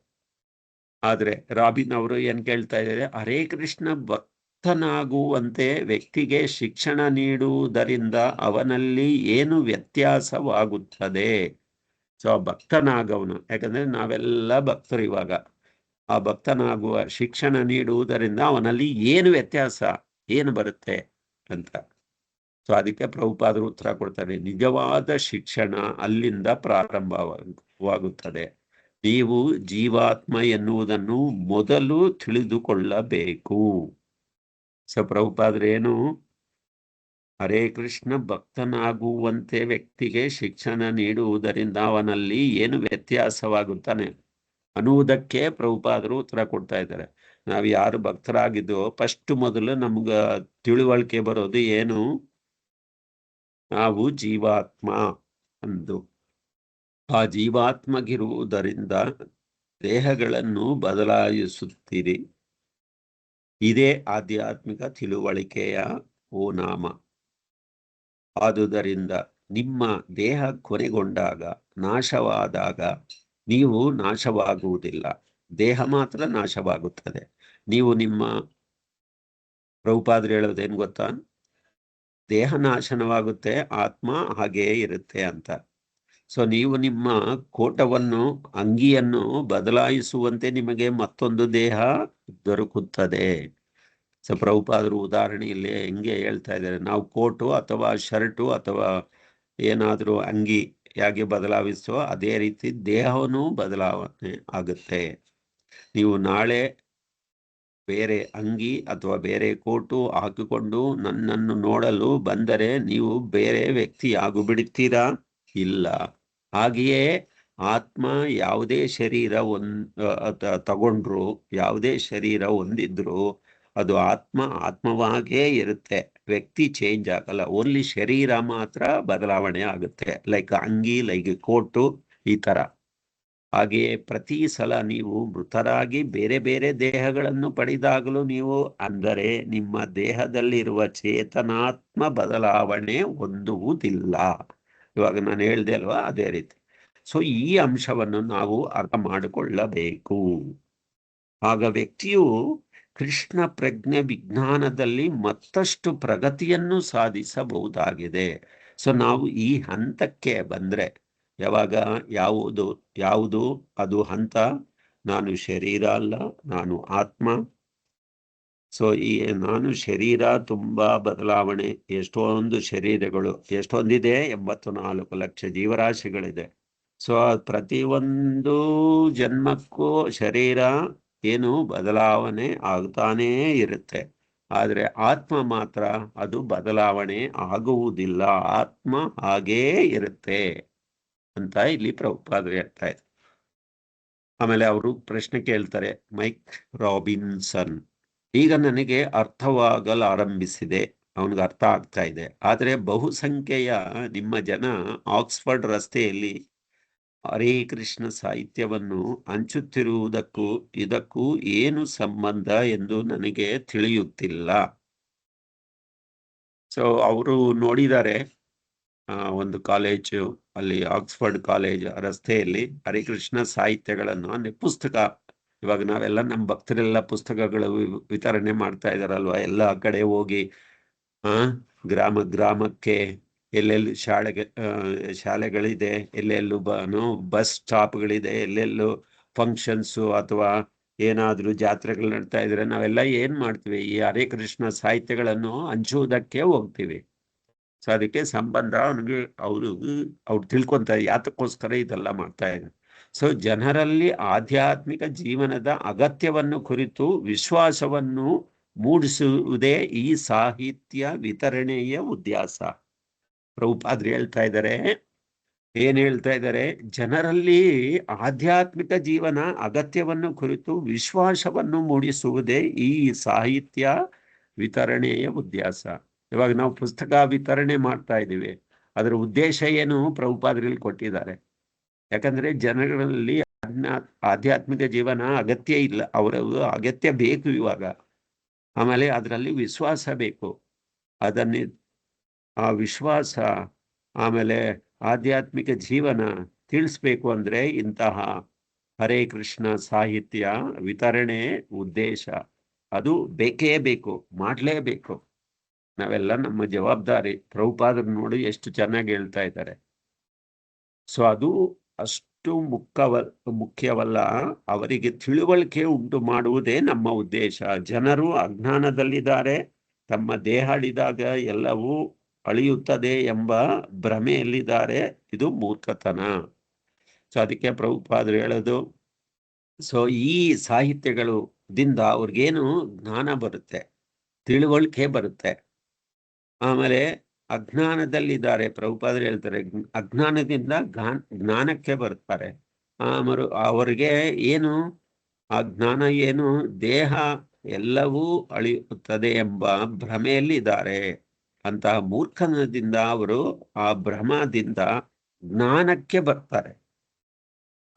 ಆದ್ರೆ ರಾಬಿನ್ ಅವರು ಏನ್ ಕೇಳ್ತಾ ಇದ್ದಾರೆ, ಹರೇ ಕೃಷ್ಣ ಭಕ್ತನಾಗುವಂತೆ ವ್ಯಕ್ತಿಗೆ ಶಿಕ್ಷಣ ನೀಡುವುದರಿಂದ ಅವನಲ್ಲಿ ಏನು ವ್ಯತ್ಯಾಸವಾಗುತ್ತದೆ? ಸೊ ಭಕ್ತನಾಗವನು, ಯಾಕಂದ್ರೆ ನಾವೆಲ್ಲ ಭಕ್ತರು ಇವಾಗ, ಆ ಭಕ್ತನಾಗುವ ಶಿಕ್ಷಣ ನೀಡುವುದರಿಂದ ಅವನಲ್ಲಿ ಏನು ವ್ಯತ್ಯಾಸ, ಏನು ಬರುತ್ತೆ ಅಂತ. ಸೊ ಅದಕ್ಕೆ ಪ್ರಭುಪಾದರು ಉತ್ತರ ಕೊಡ್ತಾರೆ, ನಿಜವಾದ ಶಿಕ್ಷಣ ಅಲ್ಲಿಂದ ಪ್ರಾರಂಭವಾಗುತ್ತದೆ. ನೀವು ಜೀವಾತ್ಮ ಎನ್ನುವುದನ್ನು ಮೊದಲು ತಿಳಿದುಕೊಳ್ಳಬೇಕು. ಸೊ ಪ್ರಭುಪಾದರು ಏನು, ಹರೇ ಕೃಷ್ಣ ಭಕ್ತನಾಗುವಂತೆ ವ್ಯಕ್ತಿಗೆ ಶಿಕ್ಷಣ ನೀಡುವುದರಿಂದ ಅವನಲ್ಲಿ ಏನು ವ್ಯತ್ಯಾಸವಾಗುತ್ತಾನೆ ಅನ್ನುವುದಕ್ಕೆ ಪ್ರಭುಪಾದರು ಉತ್ತರ ಕೊಡ್ತಾ ಇದ್ದಾರೆ. ನಾವು ಯಾರು ಭಕ್ತರಾಗಿದ್ದೋ ಫಸ್ಟ್ ಮೊದಲು ನಮ್ಗ ತಿಳುವಳಿಕೆ ಬರೋದು ಏನು, ನಾವು ಜೀವಾತ್ಮ ಅಂದು. ಆ ಜೀವಾತ್ಮಗಿರುವುದರಿಂದ ದೇಹಗಳನ್ನು ಬದಲಾಯಿಸುತ್ತೀರಿ. ಇದೇ ಆಧ್ಯಾತ್ಮಿಕ ತಿಳುವಳಿಕೆಯ ಓನಾಮ. ಆದುದರಿಂದ ನಿಮ್ಮ ದೇಹ ಕೊನೆಗೊಂಡಾಗ, ನಾಶವಾದಾಗ ನೀವು ನಾಶವಾಗುವುದಿಲ್ಲ, ದೇಹ ಮಾತ್ರ ನಾಶವಾಗುತ್ತದೆ. ನೀವು ನಿಮ್ಮ ಪ್ರಭುಪಾದರು ಹೇಳೋದೇನು ಗೊತ್ತಾ? ದೇಹ ನಾಶನವಾಗುತ್ತೆ, ಆತ್ಮ ಹಾಗೆಯೇ ಇರುತ್ತೆ ಅಂತ. ಸೊ ನೀವು ನಿಮ್ಮ ಕೋಟವನ್ನು, ಅಂಗಿಯನ್ನು ಬದಲಾಯಿಸುವಂತೆ ನಿಮಗೆ ಮತ್ತೊಂದು ದೇಹ ದೊರಕುತ್ತದೆ. ಸೊ ಪ್ರಭುಪಾದರು ಉದಾಹರಣೆಯಲ್ಲಿ ಹೆಂಗೆ ಹೇಳ್ತಾ ಇದ್ದಾರೆ, ನಾವು ಕೋಟು ಅಥವಾ ಶರ್ಟು ಅಥವಾ ಏನಾದರೂ ಅಂಗಿ ಹೇಗೆ ಬದಲಾಯಿಸೋ ಅದೇ ರೀತಿ ದೇಹವೂ ಬದಲಾವಣೆ ಆಗುತ್ತೆ. ನೀವು ನಾಳೆ ಬೇರೆ ಅಂಗಿ ಅಥವಾ ಬೇರೆ ಕೋಟು ಹಾಕಿಕೊಂಡು ನನ್ನನ್ನು ನೋಡಲು ಬಂದರೆ ನೀವು ಬೇರೆ ವ್ಯಕ್ತಿ ಆಗಿಬಿಡ್ತೀರಾ? ಇಲ್ಲ. ಹಾಗೆಯೇ ಆತ್ಮ ಯಾವುದೇ ಶರೀರ ತಗೊಂಡ್ರು, ಯಾವುದೇ ಶರೀರ ಹೊಂದಿದ್ರು ಅದು ಆತ್ಮವಾಗೇ ಇರುತ್ತೆ. ವ್ಯಕ್ತಿ ಚೇಂಜ್ ಆಗಲ್ಲ, ಓನ್ಲಿ ಶರೀರ ಮಾತ್ರ ಬದಲಾವಣೆ ಆಗುತ್ತೆ. ಲೈಕ್ ಅಂಗಿ, ಲೈಕ್ ಕೋಟು, ಈ ತರ. ಹಾಗೆಯೇ ಪ್ರತಿ ಸಲ ನೀವು ಮೃತರಾಗಿ ಬೇರೆ ಬೇರೆ ದೇಹಗಳನ್ನು ಪಡೆದಾಗಲೂ ನೀವು, ಅಂದರೆ ನಿಮ್ಮ ದೇಹದಲ್ಲಿರುವ ಚೇತನಾತ್ಮ ಬದಲಾವಣೆ ಹೊಂದುವುದಿಲ್ಲ. ಇವಾಗ ನಾನು ಹೇಳ್ದೆ ಅಲ್ವಾ, ಅದೇ ರೀತಿ. ಸೊ ಈ ಅಂಶವನ್ನು ನಾವು ಅರ್ಥ ಮಾಡಿಕೊಳ್ಳಬೇಕು. ಆಗ ವ್ಯಕ್ತಿಯು ಕೃಷ್ಣ ಪ್ರಜ್ಞೆ ವಿಜ್ಞಾನದಲ್ಲಿ ಮತ್ತಷ್ಟು ಪ್ರಗತಿಯನ್ನು ಸಾಧಿಸಬಹುದಾಗಿದೆ. ಸೊ ನಾವು ಈ ಹಂತಕ್ಕೆ ಬಂದ್ರೆ, ಯಾವಾಗ ಯಾವುದು ಅದು ಹಂತ? ನಾನು ಶರೀರ ಅಲ್ಲ, ನಾನು ಆತ್ಮ. ಸೊ ಈ ನಾನು ಶರೀರ ತುಂಬಾ ಬದಲಾವಣೆ, ಎಷ್ಟೊಂದು ಶರೀರಗಳು, ಎಷ್ಟೊಂದಿದೆ? 84 ಲಕ್ಷ ಜೀವರಾಶಿಗಳಿದೆ. ಸೊ ಪ್ರತಿಯೊಂದು ಜನ್ಮಕ್ಕೂ ಶರೀರ ಏನು ಬದಲಾವಣೆ ಆಗ್ತಾನೇ ಇರುತ್ತೆ. ಆದರೆ ಆತ್ಮ ಮಾತ್ರ ಅದು ಬದಲಾವಣೆ ಆಗುವುದಿಲ್ಲ, ಆತ್ಮ ಹಾಗೇ ಇರುತ್ತೆ ಅಂತ ಇಲ್ಲಿ ಪ್ರಭುಪಾದರು ಹೇಳ್ತಾ ಇದ್ದಾರೆ. ಆಮೇಲೆ ಅವರು ಪ್ರಶ್ನೆ ಕೇಳ್ತಾರೆ, ಮೈಕ್ ರಾಬಿನ್ಸನ್, ಈಗ ನನಗೆ ಅರ್ಥವಾಗಲಾರಂಭಿಸಿದೆ, ಅವನಿಗೆ ಅರ್ಥ ಆಗ್ತಾ ಇದೆ. ಆದರೆ ಬಹುಸಂಖ್ಯೆಯ ನಿಮ್ಮ ಜನ ಆಕ್ಸ್ಫರ್ಡ್ ರಸ್ತೆಯಲ್ಲಿ ಹರೇ ಕೃಷ್ಣ ಸಾಹಿತ್ಯವನ್ನು ಹಂಚುತ್ತಿರುವುದಕ್ಕೂ ಇದಕ್ಕೂ ಏನು ಸಂಬಂಧ ಎಂದು ನನಗೆ ತಿಳಿಯುತ್ತಿಲ್ಲ. ಸೊ ಅವರು ನೋಡಿದ್ದಾರೆ ಒಂದು ಕಾಲೇಜು, ಅಲ್ಲಿ ಆಕ್ಸ್ಫರ್ಡ್ ಕಾಲೇಜ್ ರಸ್ತೆಯಲ್ಲಿ ಹರಿಕೃಷ್ಣ ಸಾಹಿತ್ಯಗಳನ್ನು, ಅಂದ್ರೆ ಪುಸ್ತಕ, ಇವಾಗ ನಾವೆಲ್ಲ ನಮ್ಮ ಭಕ್ತರೆಲ್ಲ ಪುಸ್ತಕಗಳು ವಿತರಣೆ ಮಾಡ್ತಾ ಇದಾರಲ್ವ, ಎಲ್ಲ ಕಡೆ ಹೋಗಿ ಗ್ರಾಮಕ್ಕೆ ಎಲ್ಲೆಲ್ಲೂ ಶಾಲೆಗಳಿದೆ, ಎಲ್ಲೆಲ್ಲೂ ಬಸ್ ಸ್ಟಾಪ್ಗಳಿದೆ, ಎಲ್ಲೆಲ್ಲೂ ಫಂಕ್ಷನ್ಸು ಅಥವಾ ಏನಾದರೂ ಜಾತ್ರೆಗಳು ನಡ್ತಾ ಇದ್ರೆ ನಾವೆಲ್ಲ ಏನ್ ಮಾಡ್ತೀವಿ? ಈ ಹರೇ ಕೃಷ್ಣ ಸಾಹಿತ್ಯಗಳನ್ನು ಹಂಚುವುದಕ್ಕೆ ಹೋಗ್ತೀವಿ. ಸೊ ಅದಕ್ಕೆ ಸಂಬಂಧ ಅವ್ರು ತಿಳ್ಕೊಂತಾರೆ ಯಾತಕ್ಕೋಸ್ಕರ ಇದೆಲ್ಲ ಮಾಡ್ತಾ ಇದ್ದಾರೆ. ಸೊ ಜನರಲ್ಲಿ ಆಧ್ಯಾತ್ಮಿಕ ಜೀವನದ ಅಗತ್ಯವನ್ನು ಕುರಿತು ವಿಶ್ವಾಸವನ್ನು ಮೂಡಿಸುವುದೇ ಈ ಸಾಹಿತ್ಯ ವಿತರಣೆಯ ಉದ್ದೇಶ. ಪ್ರಭುಪಾದ್ರು ಹೇಳ್ತಾ ಇದ್ದಾರೆ, ಏನ್ ಹೇಳ್ತಾ ಇದ್ದಾರೆ? ಜನರಲ್ಲಿ ಆಧ್ಯಾತ್ಮಿಕ ಜೀವನ ಅಗತ್ಯವನ್ನು ಕುರಿತು ವಿಶ್ವಾಸವನ್ನು ಮೂಡಿಸುವುದೇ ಈ ಸಾಹಿತ್ಯ ವಿತರಣೆಯ ಉದ್ದೇಶ. ಇವಾಗ ನಾವು ಪುಸ್ತಕ ವಿತರಣೆ ಮಾಡ್ತಾ ಇದ್ದೀವಿ, ಅದರ ಉದ್ದೇಶ ಏನು? ಪ್ರಭುಪಾದರಲ್ಲಿ ಕೊಟ್ಟಿದ್ದಾರೆ. ಯಾಕಂದ್ರೆ ಜನಗಳಲ್ಲಿ ಆಧ್ಯಾತ್ಮಿಕ ಜೀವನ ಅಗತ್ಯ ಇಲ್ಲ, ಅವರ ಅಗತ್ಯ ಬೇಕು ಇವಾಗ. ಆಮೇಲೆ ಅದರಲ್ಲಿ ವಿಶ್ವಾಸ ಬೇಕು. ಅದನ್ನೇ ಆ ವಿಶ್ವಾಸ, ಆಮೇಲೆ ಆಧ್ಯಾತ್ಮಿಕ ಜೀವನ ತಿಳಿಸ್ಬೇಕು ಅಂದ್ರೆ ಇಂತಹ ಹರೇ ಕೃಷ್ಣ ಸಾಹಿತ್ಯ ವಿತರಣೆ ಉದ್ದೇಶ ಅದು ಬೇಕೇ ಬೇಕು, ಮಾಡ್ಲೇಬೇಕು. ನಾವೆಲ್ಲ ನಮ್ಮ ಜವಾಬ್ದಾರಿ. ಪ್ರಭುಪಾದರು ನೋಡಿ ಎಷ್ಟು ಚೆನ್ನಾಗಿ ಹೇಳ್ತಾ ಇದ್ದಾರೆ. ಸೊ ಅದು ಅಷ್ಟು ಮುಖ್ಯವಲ್ಲ, ಅವರಿಗೆ ತಿಳುವಳಿಕೆ ಉಂಟು ಮಾಡುವುದೇ ನಮ್ಮ ಉದ್ದೇಶ. ಜನರು ಅಜ್ಞಾನದಲ್ಲಿದ್ದಾರೆ, ತಮ್ಮ ದೇಹ ಅಳಿದಾಗ ಎಲ್ಲವೂ ಅಳಿಯುತ್ತದೆ ಎಂಬ ಭ್ರಮೆಯಲ್ಲಿದ್ದಾರೆ. ಇದು ಮೂರ್ಖತನ. ಸೊ ಅದಕ್ಕೆ ಪ್ರಭುಪಾದರು ಹೇಳೋದು, ಸೊ ಈ ಸಾಹಿತ್ಯಗಳು ದಿಂದ ಅವ್ರಿಗೇನು ಜ್ಞಾನ ಬರುತ್ತೆ, ತಿಳುವಳಿಕೆ ಬರುತ್ತೆ. ಆಮೇಲೆ ಅಜ್ಞಾನದಲ್ಲಿದ್ದಾರೆ, ಪ್ರಭುಪಾದರು ಹೇಳ್ತಾರೆ, ಅಜ್ಞಾನದಿಂದ ಜ್ಞಾನಕ್ಕೆ ಬರ್ತಾರೆ. ಅವರಿಗೆ ಏನು ಆ ಜ್ಞಾನ ಏನು? ದೇಹ ಎಲ್ಲವೂ ಅಳಿಯುತ್ತದೆ ಎಂಬ ಭ್ರಮೆಯಲ್ಲಿದ್ದಾರೆ. ಅಂತಹ ಮೂರ್ಖನದಿಂದ ಅವರು ಆ ಭ್ರಮದಿಂದ ಜ್ಞಾನಕ್ಕೆ ಬರ್ತಾರೆ.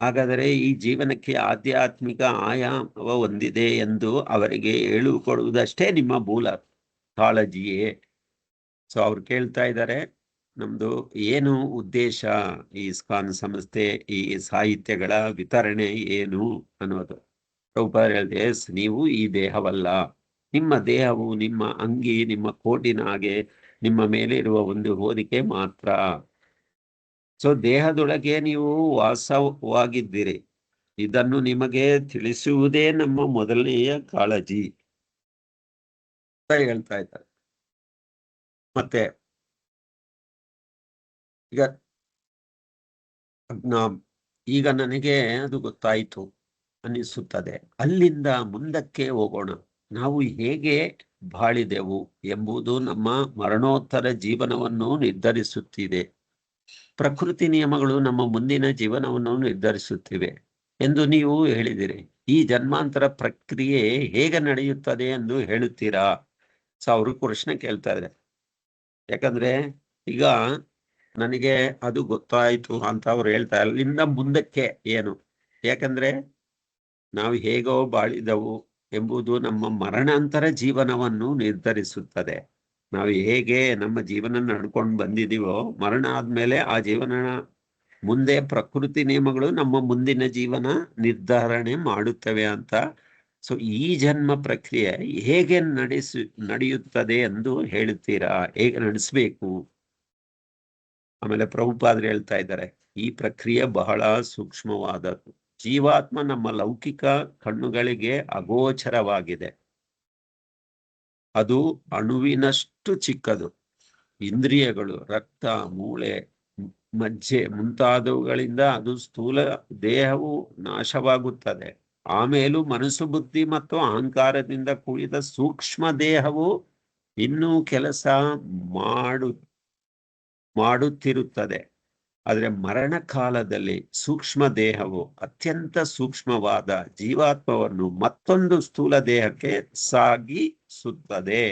ಹಾಗಾದರೆ ಈ ಜೀವನಕ್ಕೆ ಆಧ್ಯಾತ್ಮಿಕ ಆಯಾಮ ಹೊಂದಿದೆ ಎಂದು ಅವರಿಗೆ ಹೇಳಿಕೊಡುವುದಷ್ಟೇ ನಿಮ್ಮ ಮೂಲ ಕಾಳಜಿಯೇ. ಸೊ ಅವ್ರು ಕೇಳ್ತಾ ಇದ್ದಾರೆ, ನಮ್ದು ಏನು ಉದ್ದೇಶ, ಈ ಇಸ್ಕಾನ್ ಸಂಸ್ಥೆ, ಈ ಸಾಹಿತ್ಯಗಳ ವಿತರಣೆ ಏನು ಅನ್ನೋದು. ಪ್ರಭುಪಾದರು ಹೇಳಿದೆ, ನೀವು ಈ ದೇಹವಲ್ಲ, ನಿಮ್ಮ ದೇಹವು ನಿಮ್ಮ ಅಂಗಿ, ನಿಮ್ಮ ಕೋಟಿನ ಹಾಗೆ ನಿಮ್ಮ ಮೇಲೆ ಇರುವ ಒಂದು ಹೋಲಿಕೆ ಮಾತ್ರ. ಸೊ ದೇಹದೊಳಗೆ ನೀವು ವಾಸವಾಗಿದ್ದೀರಿ, ಇದನ್ನು ನಿಮಗೆ ತಿಳಿಸುವುದೇ ನಮ್ಮ ಮೊದಲನೆಯ ಕಾಳಜಿ ಅಂತ ಹೇಳ್ತಾ ಇದ್ದಾರೆ. ಮತ್ತೆ ಈಗ ನನಗೆ ಅದು ಗೊತ್ತಾಯಿತು ಅನ್ನಿಸುತ್ತದೆ. ಅಲ್ಲಿಂದ ಮುಂದಕ್ಕೆ ಹೋಗೋಣ. ನಾವು ಹೇಗೆ ಬಾಳಿದೆವು ಎಂಬುದು ನಮ್ಮ ಮರಣೋತ್ತರ ಜೀವನವನ್ನು ನಿರ್ಧರಿಸುತ್ತಿದೆ. ಪ್ರಕೃತಿ ನಿಯಮಗಳು ನಮ್ಮ ಮುಂದಿನ ಜೀವನವನ್ನು ನಿರ್ಧರಿಸುತ್ತಿವೆ ಎಂದು ನೀವು ಹೇಳಿದಿರಿ. ಈ ಜನ್ಮಾಂತರ ಪ್ರಕ್ರಿಯೆ ಹೇಗೆ ನಡೆಯುತ್ತದೆ ಎಂದು ಹೇಳುತ್ತೀರಾ? ಸೊ ಅವರು ಪ್ರಶ್ನೆ ಕೇಳ್ತಾ ಇದ್ದಾರೆ. ಯಾಕಂದ್ರೆ ಈಗ ನನಗೆ ಅದು ಗೊತ್ತಾಯ್ತು ಅಂತ ಅವ್ರು ಹೇಳ್ತಾ, ಅಲ್ಲಿಂದ ಮುಂದಕ್ಕೆ ಏನು? ಯಾಕಂದ್ರೆ ನಾವು ಹೇಗೋ ಬಾಳಿದವು ಎಂಬುದು ನಮ್ಮ ಮರಣಾಂತರ ಜೀವನವನ್ನು ನಿರ್ಧರಿಸುತ್ತದೆ. ನಾವು ಹೇಗೆ ನಮ್ಮ ಜೀವನ ನಡ್ಕೊಂಡು ಬಂದಿದೀವೋ, ಮರಣ ಆದ್ಮೇಲೆ ಆ ಜೀವನ ಮುಂದೆ ಪ್ರಕೃತಿ ನಿಯಮಗಳು ನಮ್ಮ ಮುಂದಿನ ಜೀವನ ನಿರ್ಧಾರಣೆ ಮಾಡುತ್ತವೆ ಅಂತ. ಸೊ ಈ ಜನ್ಮ ಪ್ರಕ್ರಿಯೆ ಹೇಗೆ ನಡೆಯುತ್ತದೆ ಎಂದು ಹೇಳುತ್ತೀರಾ? ಹೇಗೆ ನಡೆಸಬೇಕು? ಆಮೇಲೆ ಪ್ರಭುಪಾದರು ಹೇಳ್ತಾ ಇದ್ದಾರೆ, ಈ ಪ್ರಕ್ರಿಯೆ ಬಹಳ ಸೂಕ್ಷ್ಮವಾದದ್ದು. ಜೀವಾತ್ಮ ನಮ್ಮ ಲೌಕಿಕ ಕಣ್ಣುಗಳಿಗೆ ಅಗೋಚರವಾಗಿದೆ. ಅದು ಅಣುವಿನಷ್ಟು ಚಿಕ್ಕದು. ಇಂದ್ರಿಯಗಳು, ರಕ್ತ, ಮೂಳೆ, ಮಜ್ಜೆ ಮುಂತಾದವುಗಳಿಂದ ಅದು ಸ್ಥೂಲ ದೇಹವು ನಾಶವಾಗುತ್ತದೆ. ಆಮೇಲೂ ಮನಸ್ಸು, ಬುದ್ಧಿ ಮತ್ತು ಅಹಂಕಾರದಿಂದ ಕೂಡಿದ ಸೂಕ್ಷ್ಮ ದೇಹವು ಇನ್ನೂ ಕೆಲಸ ಮಾಡುತ್ತಿರುತ್ತದೆ. ಆದರೆ ಮರಣ ಕಾಲದಲ್ಲಿ ಸೂಕ್ಷ್ಮ ದೇಹವು ಅತ್ಯಂತ ಸೂಕ್ಷ್ಮವಾದ ಜೀವಾತ್ಮವನ್ನು ಮತ್ತೊಂದು ಸ್ಥೂಲ ದೇಹಕ್ಕೆ ಸಾಗಿಸುತ್ತದೆ.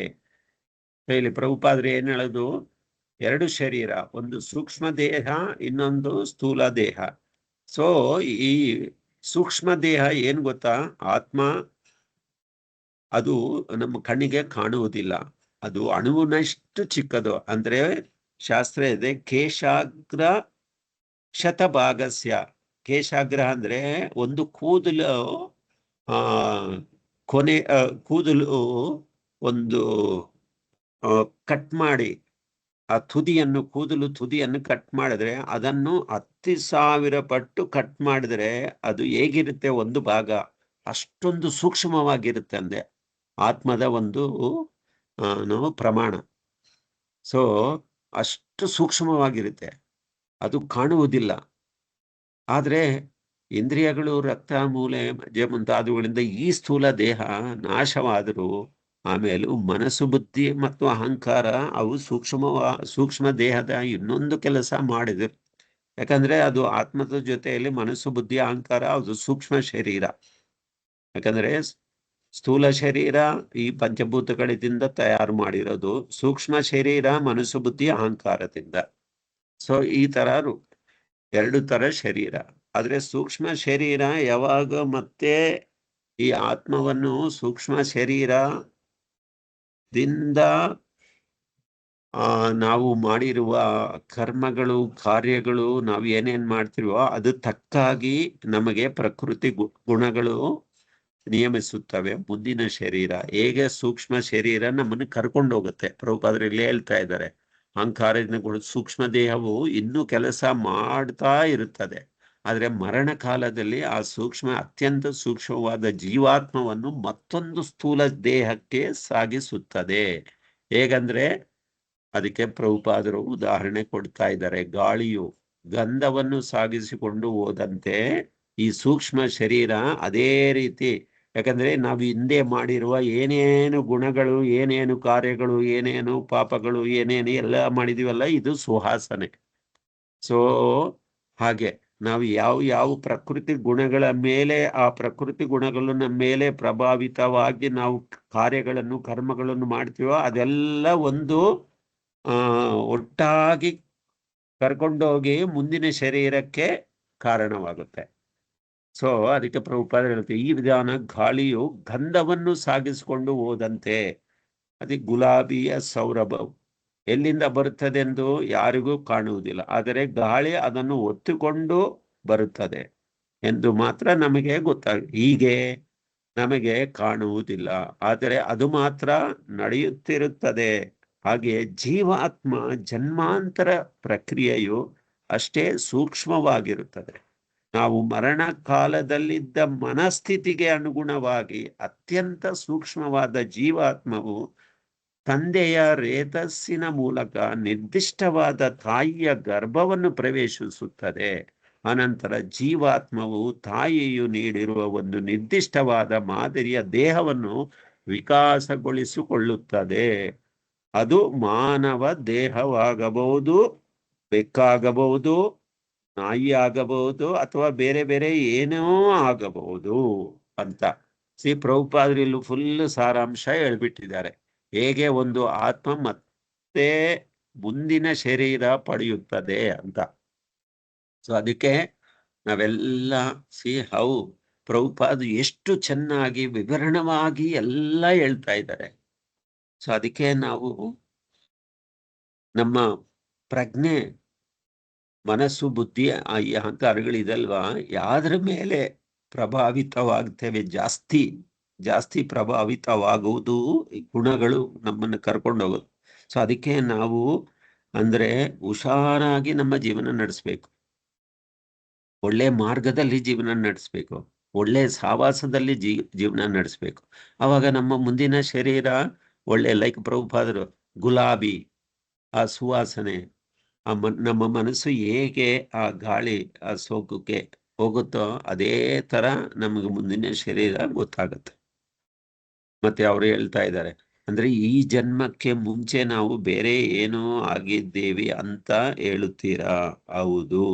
ಇಲ್ಲಿ ಪ್ರಭುಪಾದ್ರೆ ಏನ್ ಹೇಳೋದು? ಎರಡು ಶರೀರ, ಒಂದು ಸೂಕ್ಷ್ಮ ದೇಹ, ಇನ್ನೊಂದು ಸ್ಥೂಲ ದೇಹ. ಸೊ ಈ ಸೂಕ್ಷ್ಮ ದೇಹ ಏನ್ ಗೊತ್ತಾ? ಆತ್ಮ. ಅದು ನಮ್ಮ ಕಣ್ಣಿಗೆ ಕಾಣುವುದಿಲ್ಲ, ಅದು ಅಣುವಿನಷ್ಟು ಚಿಕ್ಕದು. ಅಂದ್ರೆ ಶಾಸ್ತ್ರ ಇದೆ, ಕೇಶಾಗ್ರ ಶತಭಾಗಸ್ಯ. ಕೇಶಾಗ್ರ ಅಂದ್ರೆ ಒಂದು ಕೂದಲು ಕೊನೆ ಕೂದಲು ಒಂದು ಕಟ್ ಮಾಡಿ, ಆ ಕೂದಲು ತುದಿಯನ್ನು ಕಟ್ ಮಾಡಿದ್ರೆ ಅದನ್ನು 10,000 ಪಟ್ಟು ಕಟ್ ಮಾಡಿದ್ರೆ ಅದು ಹೇಗಿರುತ್ತೆ? ಒಂದು ಭಾಗ ಅಷ್ಟೊಂದು ಸೂಕ್ಷ್ಮವಾಗಿರುತ್ತೆ ಅಂದೆ ಆತ್ಮದ ಒಂದು ಪ್ರಮಾಣ. ಸೊ ಅಷ್ಟು ಸೂಕ್ಷ್ಮವಾಗಿರುತ್ತೆ, ಅದು ಕಾಣುವುದಿಲ್ಲ. ಆದ್ರೆ ಇಂದ್ರಿಯಗಳು, ರಕ್ತ, ಮೂಳೆ, ಮಜ್ಜೆ ಮುಂತಾದವುಗಳಿಂದ ಈ ಸ್ಥೂಲ ದೇಹ ನಾಶವಾದರೂ ಆಮೇಲೆ ಮನಸ್ಸು, ಬುದ್ಧಿ ಮತ್ತು ಅಹಂಕಾರ ಅವು ಸೂಕ್ಷ್ಮ ದೇಹದ ಇನ್ನೊಂದು ಕೆಲಸ ಮಾಡಿದ್ರು. ಯಾಕಂದ್ರೆ ಅದು ಆತ್ಮದ ಜೊತೆಯಲ್ಲಿ ಮನಸ್ಸು, ಬುದ್ಧಿ, ಅಹಂಕಾರ ಅದು ಸೂಕ್ಷ್ಮ ಶರೀರ. ಯಾಕಂದ್ರೆ ಸ್ಥೂಲ ಶರೀರ ಈ ಪಂಚಭೂತಗಳಿಂದ ತಯಾರು ಮಾಡಿರೋದು, ಸೂಕ್ಷ್ಮ ಶರೀರ ಮನಸ್ಸು, ಬುದ್ಧಿ, ಅಹಂಕಾರದಿಂದ. ಸೊ ಈ ತರ ಎರಡು ತರ ಶರೀರ. ಆದ್ರೆ ಸೂಕ್ಷ್ಮ ಶರೀರ ಯಾವಾಗ ಮತ್ತೆ ಈ ಆತ್ಮವನ್ನು ಸೂಕ್ಷ್ಮ ಶರೀರದಿಂದ ನಾವು ಮಾಡಿರುವ ಕರ್ಮಗಳು, ಕಾರ್ಯಗಳು, ನಾವು ಏನೇನ್ ಮಾಡ್ತೀವೋ ಅದು ತಕ್ಕಾಗಿ ನಮಗೆ ಪ್ರಕೃತಿ ಗುಣಗಳು ನಿಯಮಿಸುತ್ತವೆ. ಮುಂದಿನ ಶರೀರ ಹೇಗೆ ಸೂಕ್ಷ್ಮ ಶರೀರ ನಮ್ಮನ್ನು ಕರ್ಕೊಂಡು ಹೋಗುತ್ತೆ. ಪ್ರಭುಪಾದರು ಇಲ್ಲಿ ಹೇಳ್ತಾ ಇದ್ದಾರೆ, ಅಹಂಕಾರದಿಂದ ಸೂಕ್ಷ್ಮ ದೇಹವು ಇನ್ನೂ ಕೆಲಸ ಮಾಡ್ತಾ ಇರುತ್ತದೆ. ಆದ್ರೆ ಮರಣ ಕಾಲದಲ್ಲಿ ಆ ಅತ್ಯಂತ ಸೂಕ್ಷ್ಮವಾದ ಜೀವಾತ್ಮವನ್ನು ಮತ್ತೊಂದು ಸ್ಥೂಲ ದೇಹಕ್ಕೆ ಸಾಗಿಸುತ್ತದೆ. ಹೇಗಂದ್ರೆ ಅದಕ್ಕೆ ಪ್ರಭುಪಾದರು ಉದಾಹರಣೆ ಕೊಡ್ತಾ ಇದ್ದಾರೆ. ಗಾಳಿಯು ಗಂಧವನ್ನು ಸಾಗಿಸಿಕೊಂಡು ಹೋದಂತೆ ಈ ಸೂಕ್ಷ್ಮ ಶರೀರ ಅದೇ ರೀತಿ. ಯಾಕಂದ್ರೆ ನಾವು ಹಿಂದೆ ಮಾಡಿರುವ ಏನೇನು ಗುಣಗಳು, ಏನೇನು ಕಾರ್ಯಗಳು, ಏನೇನು ಪಾಪಗಳು, ಏನೇನು ಎಲ್ಲ ಮಾಡಿದೀವಲ್ಲ, ಇದು ಸುವಾಸನೆ. ಸೊ ಹಾಗೆ ನಾವು ಯಾವ ಪ್ರಕೃತಿ ಗುಣಗಳ ಮೇಲೆ, ಆ ಪ್ರಕೃತಿ ಗುಣಗಳು ನಮ್ಮ ಮೇಲೆ ಪ್ರಭಾವಿತವಾಗಿ ನಾವು ಕಾರ್ಯಗಳನ್ನು, ಕರ್ಮಗಳನ್ನು ಮಾಡ್ತೀವೋ ಅದೆಲ್ಲ ಒಂದು ಒಟ್ಟಾಗಿ ಕರ್ಕೊಂಡೋಗಿ ಮುಂದಿನ ಶರೀರಕ್ಕೆ ಕಾರಣವಾಗುತ್ತೆ. ಸೊ ಅದಕ್ಕೆ ಪ್ರಭುಪಾದ ಹೇಳ್ತೀವಿ, ಈ ವಿಧಾನ ಗಾಳಿಯು ಗಂಧವನ್ನು ಸಾಗಿಸಿಕೊಂಡು ಹೋದಂತೆ. ಅದಕ್ಕೆ ಗುಲಾಬಿಯ ಸೌರಭ ಎಲ್ಲಿಂದ ಬರುತ್ತದೆ ಎಂದು ಯಾರಿಗೂ ಕಾಣುವುದಿಲ್ಲ, ಆದರೆ ಗಾಳಿ ಅದನ್ನು ಒತ್ತಿಕೊಂಡು ಬರುತ್ತದೆ ಎಂದು ಮಾತ್ರ ನಮಗೆ ಹೀಗೆ ನಮಗೆ ಕಾಣುವುದಿಲ್ಲ, ಆದರೆ ಅದು ಮಾತ್ರ ನಡೆಯುತ್ತಿರುತ್ತದೆ. ಹಾಗೆ ಜೀವಾತ್ಮ ಜನ್ಮಾಂತರ ಪ್ರಕ್ರಿಯೆಯು ಅಷ್ಟೇ ಸೂಕ್ಷ್ಮವಾಗಿರುತ್ತದೆ. ನಾವು ಮರಣ ಕಾಲದಲ್ಲಿದ್ದ ಮನಸ್ಥಿತಿಗೆ ಅನುಗುಣವಾಗಿ ಅತ್ಯಂತ ಸೂಕ್ಷ್ಮವಾದ ಜೀವಾತ್ಮವು ತಂದೆಯ ರೇತಸ್ಸಿನ ಮೂಲಕ ನಿರ್ದಿಷ್ಟವಾದ ತಾಯಿಯ ಗರ್ಭವನ್ನು ಪ್ರವೇಶಿಸುತ್ತದೆ. ಅನಂತರ ಜೀವಾತ್ಮವು ತಾಯಿಯು ನೀಡಿರುವ ಒಂದು ನಿರ್ದಿಷ್ಟವಾದ ಮಾದರಿಯ ದೇಹವನ್ನು ವಿಕಾಸಗೊಳಿಸಿಕೊಳ್ಳುತ್ತದೆ. ಅದು ಮಾನವ ದೇಹವಾಗಬಹುದು, ಬೆಕ್ಕಾಗಬಹುದು, ನಾಯಿ ಆಗಬಹುದು, ಅಥವಾ ಬೇರೆ ಬೇರೆ ಏನೋ ಆಗಬಹುದು ಅಂತ ಪ್ರಭುಪಾದರಿಲ್ಲೂ ಫುಲ್ ಸಾರಾಂಶ ಹೇಳ್ಬಿಟ್ಟಿದ್ದಾರೆ. ಹೇಗೆ ಒಂದು ಆತ್ಮ ಮತ್ತೆ ಮುಂದಿನ ಶರೀರ ಪಡೆಯುತ್ತದೆ ಅಂತ. ಸೊ ಅದಕ್ಕೆ ನಾವೆಲ್ಲ ಹೌ ಪ್ರಭುಪಾದ ಎಷ್ಟು ಚೆನ್ನಾಗಿ ವಿವರಣವಾಗಿ ಎಲ್ಲ ಹೇಳ್ತಾ ಇದ್ದಾರೆ. ಸೊ ಅದಕ್ಕೆ ನಾವು ನಮ್ಮ ಪ್ರಜ್ಞೆ, ಮನಸ್ಸು, ಬುದ್ಧಿ, ಈ ಅಹಂಕಾರಗಳಿದಲ್ವಾ, ಯಾವ್ದ್ರ ಮೇಲೆ ಪ್ರಭಾವಿತವಾಗ್ತೇವೆ, ಜಾಸ್ತಿ ಪ್ರಭಾವಿತವಾಗುವುದು ಈ ಗುಣಗಳು ನಮ್ಮನ್ನು ಕರ್ಕೊಂಡು ಹೋಗೋದು. ಸೊ ಅದಕ್ಕೆ ನಾವು ಅಂದ್ರೆ ಹುಷಾರಾಗಿ ನಮ್ಮ ಜೀವನ ನಡೆಸ್ಬೇಕು, ಒಳ್ಳೆ ಮಾರ್ಗದಲ್ಲಿ ಜೀವನ ನಡೆಸ್ಬೇಕು, ಒಳ್ಳೆ ಸಹವಾಸದಲ್ಲಿ ಜೀವನ ನಡೆಸ್ಬೇಕು. ಅವಾಗ ನಮ್ಮ ಮುಂದಿನ ಶರೀರ ಒಳ್ಳೆ ಲೈಕ್ ಪ್ರಭುಪಾದರು ಗುಲಾಬಿ ಆ ಸುವಾಸನೆ, ನಮ್ಮ ಮನಸ್ಸು ಹೇಗೆ ಆ ಗಾಳಿ ಆ ಸೋಕಕ್ಕೆ ಹೋಗುತ್ತೋ ಅದೇ ತರ ನಮಗೆ ಮುಂದಿನ ಶರೀರ ಗೊತ್ತಾಗುತ್ತೆ. ಮತ್ತೆ ಅವರು ಹೇಳ್ತಾ ಇದ್ದಾರೆ, ಅಂದ್ರೆ ಈ ಜನ್ಮಕ್ಕೆ ಮುಂಚೆ ನಾವು ಬೇರೆ ಏನೋ ಆಗಿದ್ದೇವೆ ಅಂತ ಹೇಳುತ್ತೀರಾ? ಹೌದು.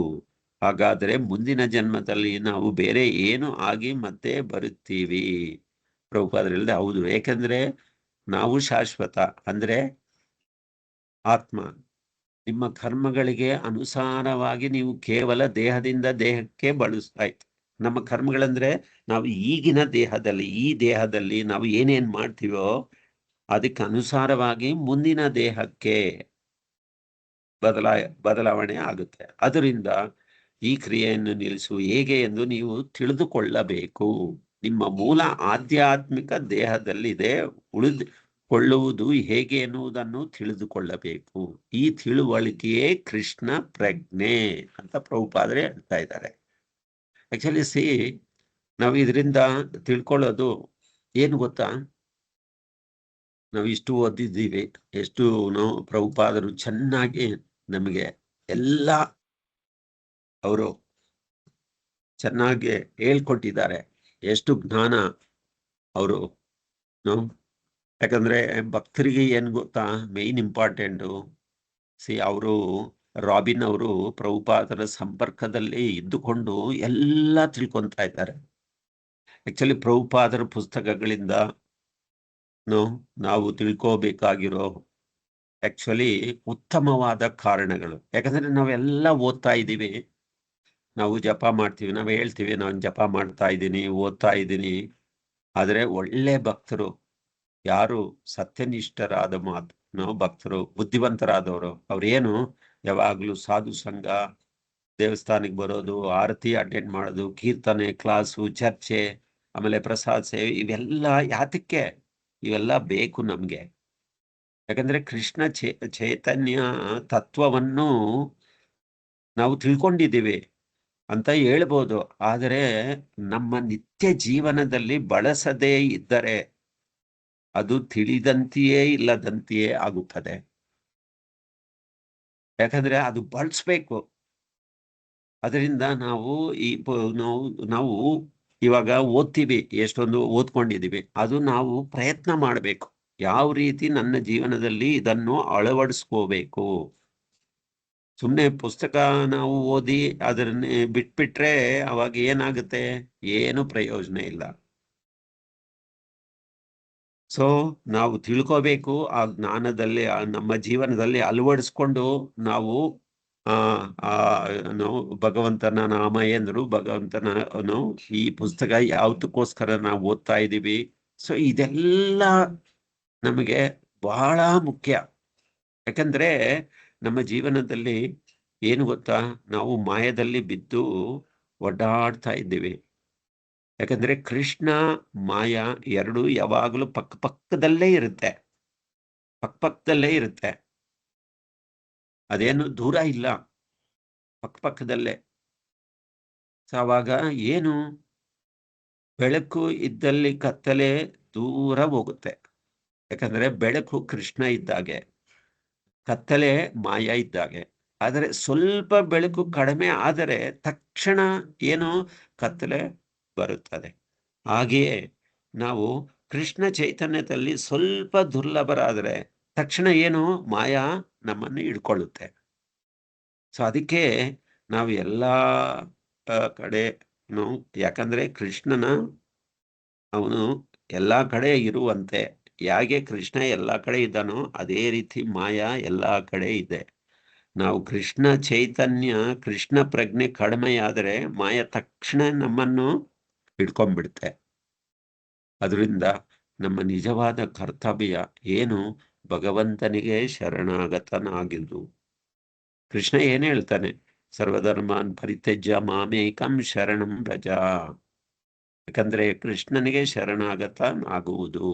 ಹಾಗಾದ್ರೆ ಮುಂದಿನ ಜನ್ಮದಲ್ಲಿ ನಾವು ಬೇರೆ ಏನು ಆಗಿ ಮತ್ತೆ ಬರುತ್ತೀವಿ? ಪ್ರಭುಪಾದರು ಹೇಳಿದೆ, ಹೌದು. ಯಾಕಂದ್ರೆ ನಾವು ಶಾಶ್ವತ, ಅಂದ್ರೆ ಆತ್ಮ. ನಿಮ್ಮ ಕರ್ಮಗಳಿಗೆ ಅನುಸಾರವಾಗಿ ನೀವು ಕೇವಲ ದೇಹದಿಂದ ದೇಹಕ್ಕೆ ಬಳಸ್ತಾಯ್ತು. ನಮ್ಮ ಕರ್ಮಗಳಂದ್ರೆ ನಾವು ಈಗಿನ ದೇಹದಲ್ಲಿ, ಈ ದೇಹದಲ್ಲಿ ನಾವು ಏನೇನ್ ಮಾಡ್ತೀವೋ ಅದಕ್ಕೆ ಅನುಸಾರವಾಗಿ ಮುಂದಿನ ದೇಹಕ್ಕೆ ಬದಲಾವಣೆ ಆಗುತ್ತೆ. ಅದರಿಂದ ಈ ಕ್ರಿಯೆಯನ್ನು ನಿಲ್ಲಿಸು ಹೇಗೆ ಎಂದು ನೀವು ತಿಳಿದುಕೊಳ್ಳಬೇಕು. ನಿಮ್ಮ ಮೂಲ ಆಧ್ಯಾತ್ಮಿಕ ದೇಹದಲ್ಲಿದೆ, ಉಳಿದುಕೊಳ್ಳುವುದು ಹೇಗೆ ಎನ್ನುವುದನ್ನು ತಿಳಿದುಕೊಳ್ಳಬೇಕು. ಈ ತಿಳುವಳಿಕೆಯೇ ಕೃಷ್ಣ ಪ್ರಜ್ಞೆ ಅಂತ ಪ್ರಭುಪಾದರೆ ಹೇಳ್ತಾ ಇದ್ದಾರೆ. ಆಕ್ಚುಲಿ ನಾವು ಇದರಿಂದ ತಿಳ್ಕೊಳ್ಳೋದು ಏನು ಗೊತ್ತಾ? ನಾವು ಇಷ್ಟು ಓದಿದ್ದೀವಿ, ಎಷ್ಟು ನಾವು ಪ್ರಭುಪಾದರು ಚೆನ್ನಾಗಿ ನಮಗೆ ಎಲ್ಲ ಅವರು ಚೆನ್ನಾಗಿ ಹೇಳ್ಕೊಟ್ಟಿದ್ದಾರೆ. ಎಷ್ಟು ಜ್ಞಾನ ಅವರು. ಯಾಕಂದ್ರೆ ಭಕ್ತರಿಗೆ ಏನ್ ಗೊತ್ತಾ ಮೇನ್ ಇಂಪಾರ್ಟೆಂಟು, ಅವರು ರಾಬಿನ್ ಅವರು ಪ್ರಭುಪಾದರ ಸಂಪರ್ಕದಲ್ಲಿ ಇದ್ದುಕೊಂಡು ಎಲ್ಲ ತಿಳ್ಕೊಂತಾ ಇದ್ದಾರೆ. ಆಕ್ಚುಲಿ ಪ್ರಭುಪಾದರ ಪುಸ್ತಕಗಳಿಂದ ನಾವು ತಿಳ್ಕೋಬೇಕಾಗಿರೋ ಆಕ್ಚುಲಿ ಉತ್ತಮವಾದ ಕಾರಣಗಳು. ಯಾಕಂದ್ರೆ ನಾವೆಲ್ಲ ಓದ್ತಾ ಇದ್ದೀವಿ, ನಾವು ಜಪ ಮಾಡ್ತೀವಿ, ನಾವು ಹೇಳ್ತೀವಿ ನಾನು ಜಪ ಮಾಡ್ತಾ ಇದ್ದೀನಿ, ಓದ್ತಾ ಇದ್ದೀನಿ. ಆದ್ರೆ ಒಳ್ಳೆ ಭಕ್ತರು, ಯಾರು ಸತ್ಯನಿಷ್ಠರಾದ ಭಕ್ತರು, ಬುದ್ಧಿವಂತರಾದವರು, ಅವ್ರೇನು ಯಾವಾಗ್ಲೂ ಸಾಧು ಸಂಘ, ದೇವಸ್ಥಾನಕ್ಕೆ ಬರೋದು, ಆರತಿ ಅಟೆಂಡ್ ಮಾಡೋದು, ಕೀರ್ತನೆ ಕ್ಲಾಸು, ಚರ್ಚೆ, ಆಮೇಲೆ ಪ್ರಸಾದ ಸೇವೆ, ಇವೆಲ್ಲ ಯಾತಕ್ಕೆ? ಇವೆಲ್ಲ ಬೇಕು ನಮ್ಗೆ. ಯಾಕಂದ್ರೆ ಕೃಷ್ಣ ಚೈತನ್ಯ ತತ್ವವನ್ನು ನಾವು ತಿಳ್ಕೊಂಡಿದ್ದೀವಿ ಅಂತ ಹೇಳ್ಬೋದು, ಆದರೆ ನಮ್ಮ ನಿತ್ಯ ಜೀವನದಲ್ಲಿ ಬಳಸದೇ ಇದ್ದರೆ ಅದು ತಿಳಿದಂತೆಯೇ ಇಲ್ಲದಂತೆಯೇ ಆಗುತ್ತದೆ. ಯಾಕಂದ್ರೆ ಅದು ಬಳಸ್ಬೇಕು. ಅದರಿಂದ ನಾವು ನಾವು ಇವಾಗ ಓದ್ತೀವಿ, ಎಷ್ಟೊಂದು ಓದ್ಕೊಂಡಿದ್ದೀವಿ, ಅದು ನಾವು ಪ್ರಯತ್ನ ಮಾಡಬೇಕು. ಯಾವ ರೀತಿ ನನ್ನ ಜೀವನದಲ್ಲಿ ಇದನ್ನು ಅಳವಡಿಸ್ಕೋಬೇಕು. ಸುಮ್ಮನೆ ಪುಸ್ತಕ ನಾವು ಓದಿ ಅದನ್ನೇ ಬಿಟ್ಬಿಟ್ರೆ ಅವಾಗ ಏನಾಗುತ್ತೆ? ಏನು ಪ್ರಯೋಜನ ಇಲ್ಲ. ಸೊ ನಾವು ತಿಳ್ಕೋಬೇಕು, ಆ ಜ್ಞಾನದಲ್ಲಿ ನಮ್ಮ ಜೀವನದಲ್ಲಿ ಅಳವಡಿಸ್ಕೊಂಡು ನಾವು ಆ ಭಗವಂತನ ನಾಮ ಎಂದ್ರು, ಭಗವಂತನ ಈ ಪುಸ್ತಕ ಯಾವ್ದಕ್ಕೋಸ್ಕರ ನಾವು ಓದ್ತಾ ಇದ್ದೀವಿ. ಸೊ ಇದೆಲ್ಲ ನಮಗೆ ಬಹಳ ಮುಖ್ಯ. ಯಾಕಂದ್ರೆ ನಮ್ಮ ಜೀವನದಲ್ಲಿ ಏನು ಗೊತ್ತಾ, ನಾವು ಮಾಯದಲ್ಲಿ ಬಿದ್ದು ಒಡ್ಡಾಡ್ತಾ ಇದ್ದೀವಿ. ಯಾಕಂದ್ರೆ ಕೃಷ್ಣ ಮಾಯ ಎರಡು ಯಾವಾಗಲೂ ಪಕ್ಕದಲ್ಲೇ ಇರುತ್ತೆ, ಪಕ್ಕದಲ್ಲೇ ಇರುತ್ತೆ. ಅದೇನು ದೂರ ಇಲ್ಲ, ಪಕ್ಕದಲ್ಲೇ. ಆವಾಗ ಏನು, ಬೆಳಕು ಇದ್ದಲ್ಲಿ ಕತ್ತಲೆ ದೂರ ಹೋಗುತ್ತೆ. ಯಾಕಂದ್ರೆ ಬೆಳಕು ಕೃಷ್ಣ ಇದ್ದಾಗೆ, ಕತ್ತಲೆ ಮಾಯ ಇದ್ದಾಗೆ. ಆದರೆ ಸ್ವಲ್ಪ ಬೆಳಕು ಕಡಿಮೆ ಆದರೆ ತಕ್ಷಣ ಏನು, ಕತ್ತಲೆ ಬರುತ್ತದೆ. ಹಾಗೆಯೇ ನಾವು ಕೃಷ್ಣ ಚೈತನ್ಯದಲ್ಲಿ ಸ್ವಲ್ಪ ದುರ್ಲಭರಾದರೆ ತಕ್ಷಣ ಏನು, ಮಾಯಾ ನಮ್ಮನ್ನು ಹಿಡ್ಕೊಳ್ಳುತ್ತೆ. ಸೊ ಅದಕ್ಕೆ ನಾವು ಎಲ್ಲ ಕಡೆ ಯಾಕಂದ್ರೆ ಕೃಷ್ಣನ ಅವನು ಎಲ್ಲಾ ಕಡೆ ಇರುವಂತೆ, ಹೇಗೆ ಕೃಷ್ಣ ಎಲ್ಲಾ ಕಡೆ ಇದ್ದಾನೋ ಅದೇ ರೀತಿ ಮಾಯಾ ಎಲ್ಲಾ ಕಡೆ ಇದೆ. ನಾವು ಕೃಷ್ಣ ಚೈತನ್ಯ, ಕೃಷ್ಣ ಪ್ರಜ್ಞೆ ಕಡಿಮೆಯಾದರೆ ಮಾಯ ತಕ್ಷಣ ನಮ್ಮನ್ನು ಹಿಡ್ಕೊಂಡ್ಬಿಡುತ್ತೆ. ಅದರಿಂದ ನಮ್ಮ ನಿಜವಾದ ಕರ್ತವ್ಯ ಏನು, ಭಗವಂತನಿಗೆ ಶರಣಾಗತನಾಗಿದ್ದು. ಕೃಷ್ಣ ಏನ್ ಹೇಳ್ತಾನೆ, ಸರ್ವಧರ್ಮಾನ್ ಪರಿತ್ಯಜ್ಯ ಮಾಮೇಕಂ ಶರಣಂ ವ್ರಜ. ಯಾಕಂದ್ರೆ ಕೃಷ್ಣನಿಗೆ ಶರಣಾಗತನಾಗುವುದು.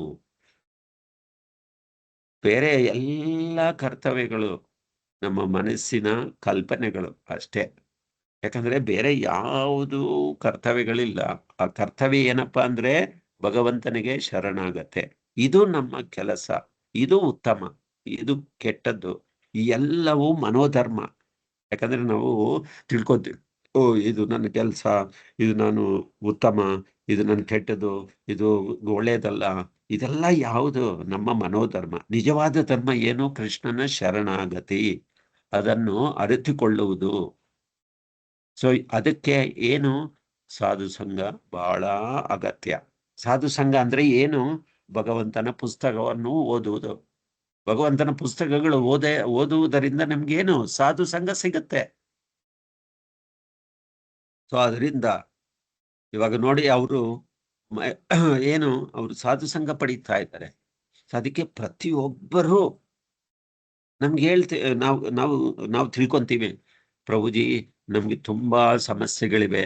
ಬೇರೆ ಎಲ್ಲ ಕರ್ತವ್ಯಗಳು ನಮ್ಮ ಮನಸ್ಸಿನ ಕಲ್ಪನೆಗಳು ಅಷ್ಟೇ. ಯಾಕಂದ್ರೆ ಬೇರೆ ಯಾವುದು ಕರ್ತವ್ಯಗಳಿಲ್ಲ. ಆ ಕರ್ತವ್ಯ ಏನಪ್ಪಾ ಅಂದ್ರೆ ಭಗವಂತನಿಗೆ ಶರಣಾಗತೆ. ಇದು ನಮ್ಮ ಕೆಲಸ, ಇದು ಉತ್ತಮ, ಇದು ಕೆಟ್ಟದ್ದು, ಈ ಎಲ್ಲವೂ ಮನೋಧರ್ಮ. ಯಾಕಂದ್ರೆ ನಾವು ತಿಳ್ಕೊತೀವಿ, ಓ ಇದು ನನ್ನ ಕೆಲಸ, ಇದು ನಾನು ಉತ್ತಮ, ಇದು ನನ್ನ ಕೆಟ್ಟದ್ದು, ಇದು ಒಳ್ಳೇದಲ್ಲ. ಇದೆಲ್ಲ ಯಾವುದು, ನಮ್ಮ ಮನೋಧರ್ಮ. ನಿಜವಾದ ಧರ್ಮ ಏನು, ಕೃಷ್ಣನ ಶರಣಾಗತಿ, ಅದನ್ನು ಅರಿತುಕೊಳ್ಳುವುದು. ಸೊ ಅದಕ್ಕೆ ಏನು, ಸಾಧು ಸಂಘ ಬಹಳ ಅಗತ್ಯ. ಸಾಧು ಸಂಘ ಅಂದ್ರೆ ಏನು, ಭಗವಂತನ ಪುಸ್ತಕವನ್ನು ಓದುವುದು. ಭಗವಂತನ ಪುಸ್ತಕಗಳು ಓದುವುದರಿಂದ ನಮ್ಗೇನು, ಸಾಧು ಸಂಘ ಸಿಗುತ್ತೆ. ಸೊ ಅದರಿಂದ ಇವಾಗ ನೋಡಿ, ಅವರು ಏನು, ಅವರು ಸಾಧು ಸಂಘ ಪಡೀತಾ ಇದ್ದಾರೆ. ಸೊ ಅದಕ್ಕೆ ಪ್ರತಿಯೊಬ್ಬರು ನಮ್ಗೆ ನಾವು ನಾವು ನಾವು ತಿಳ್ಕೊಂತೀವಿ, ಪ್ರಭುಜಿ ನಮ್ಗೆ ತುಂಬಾ ಸಮಸ್ಯೆಗಳಿವೆ.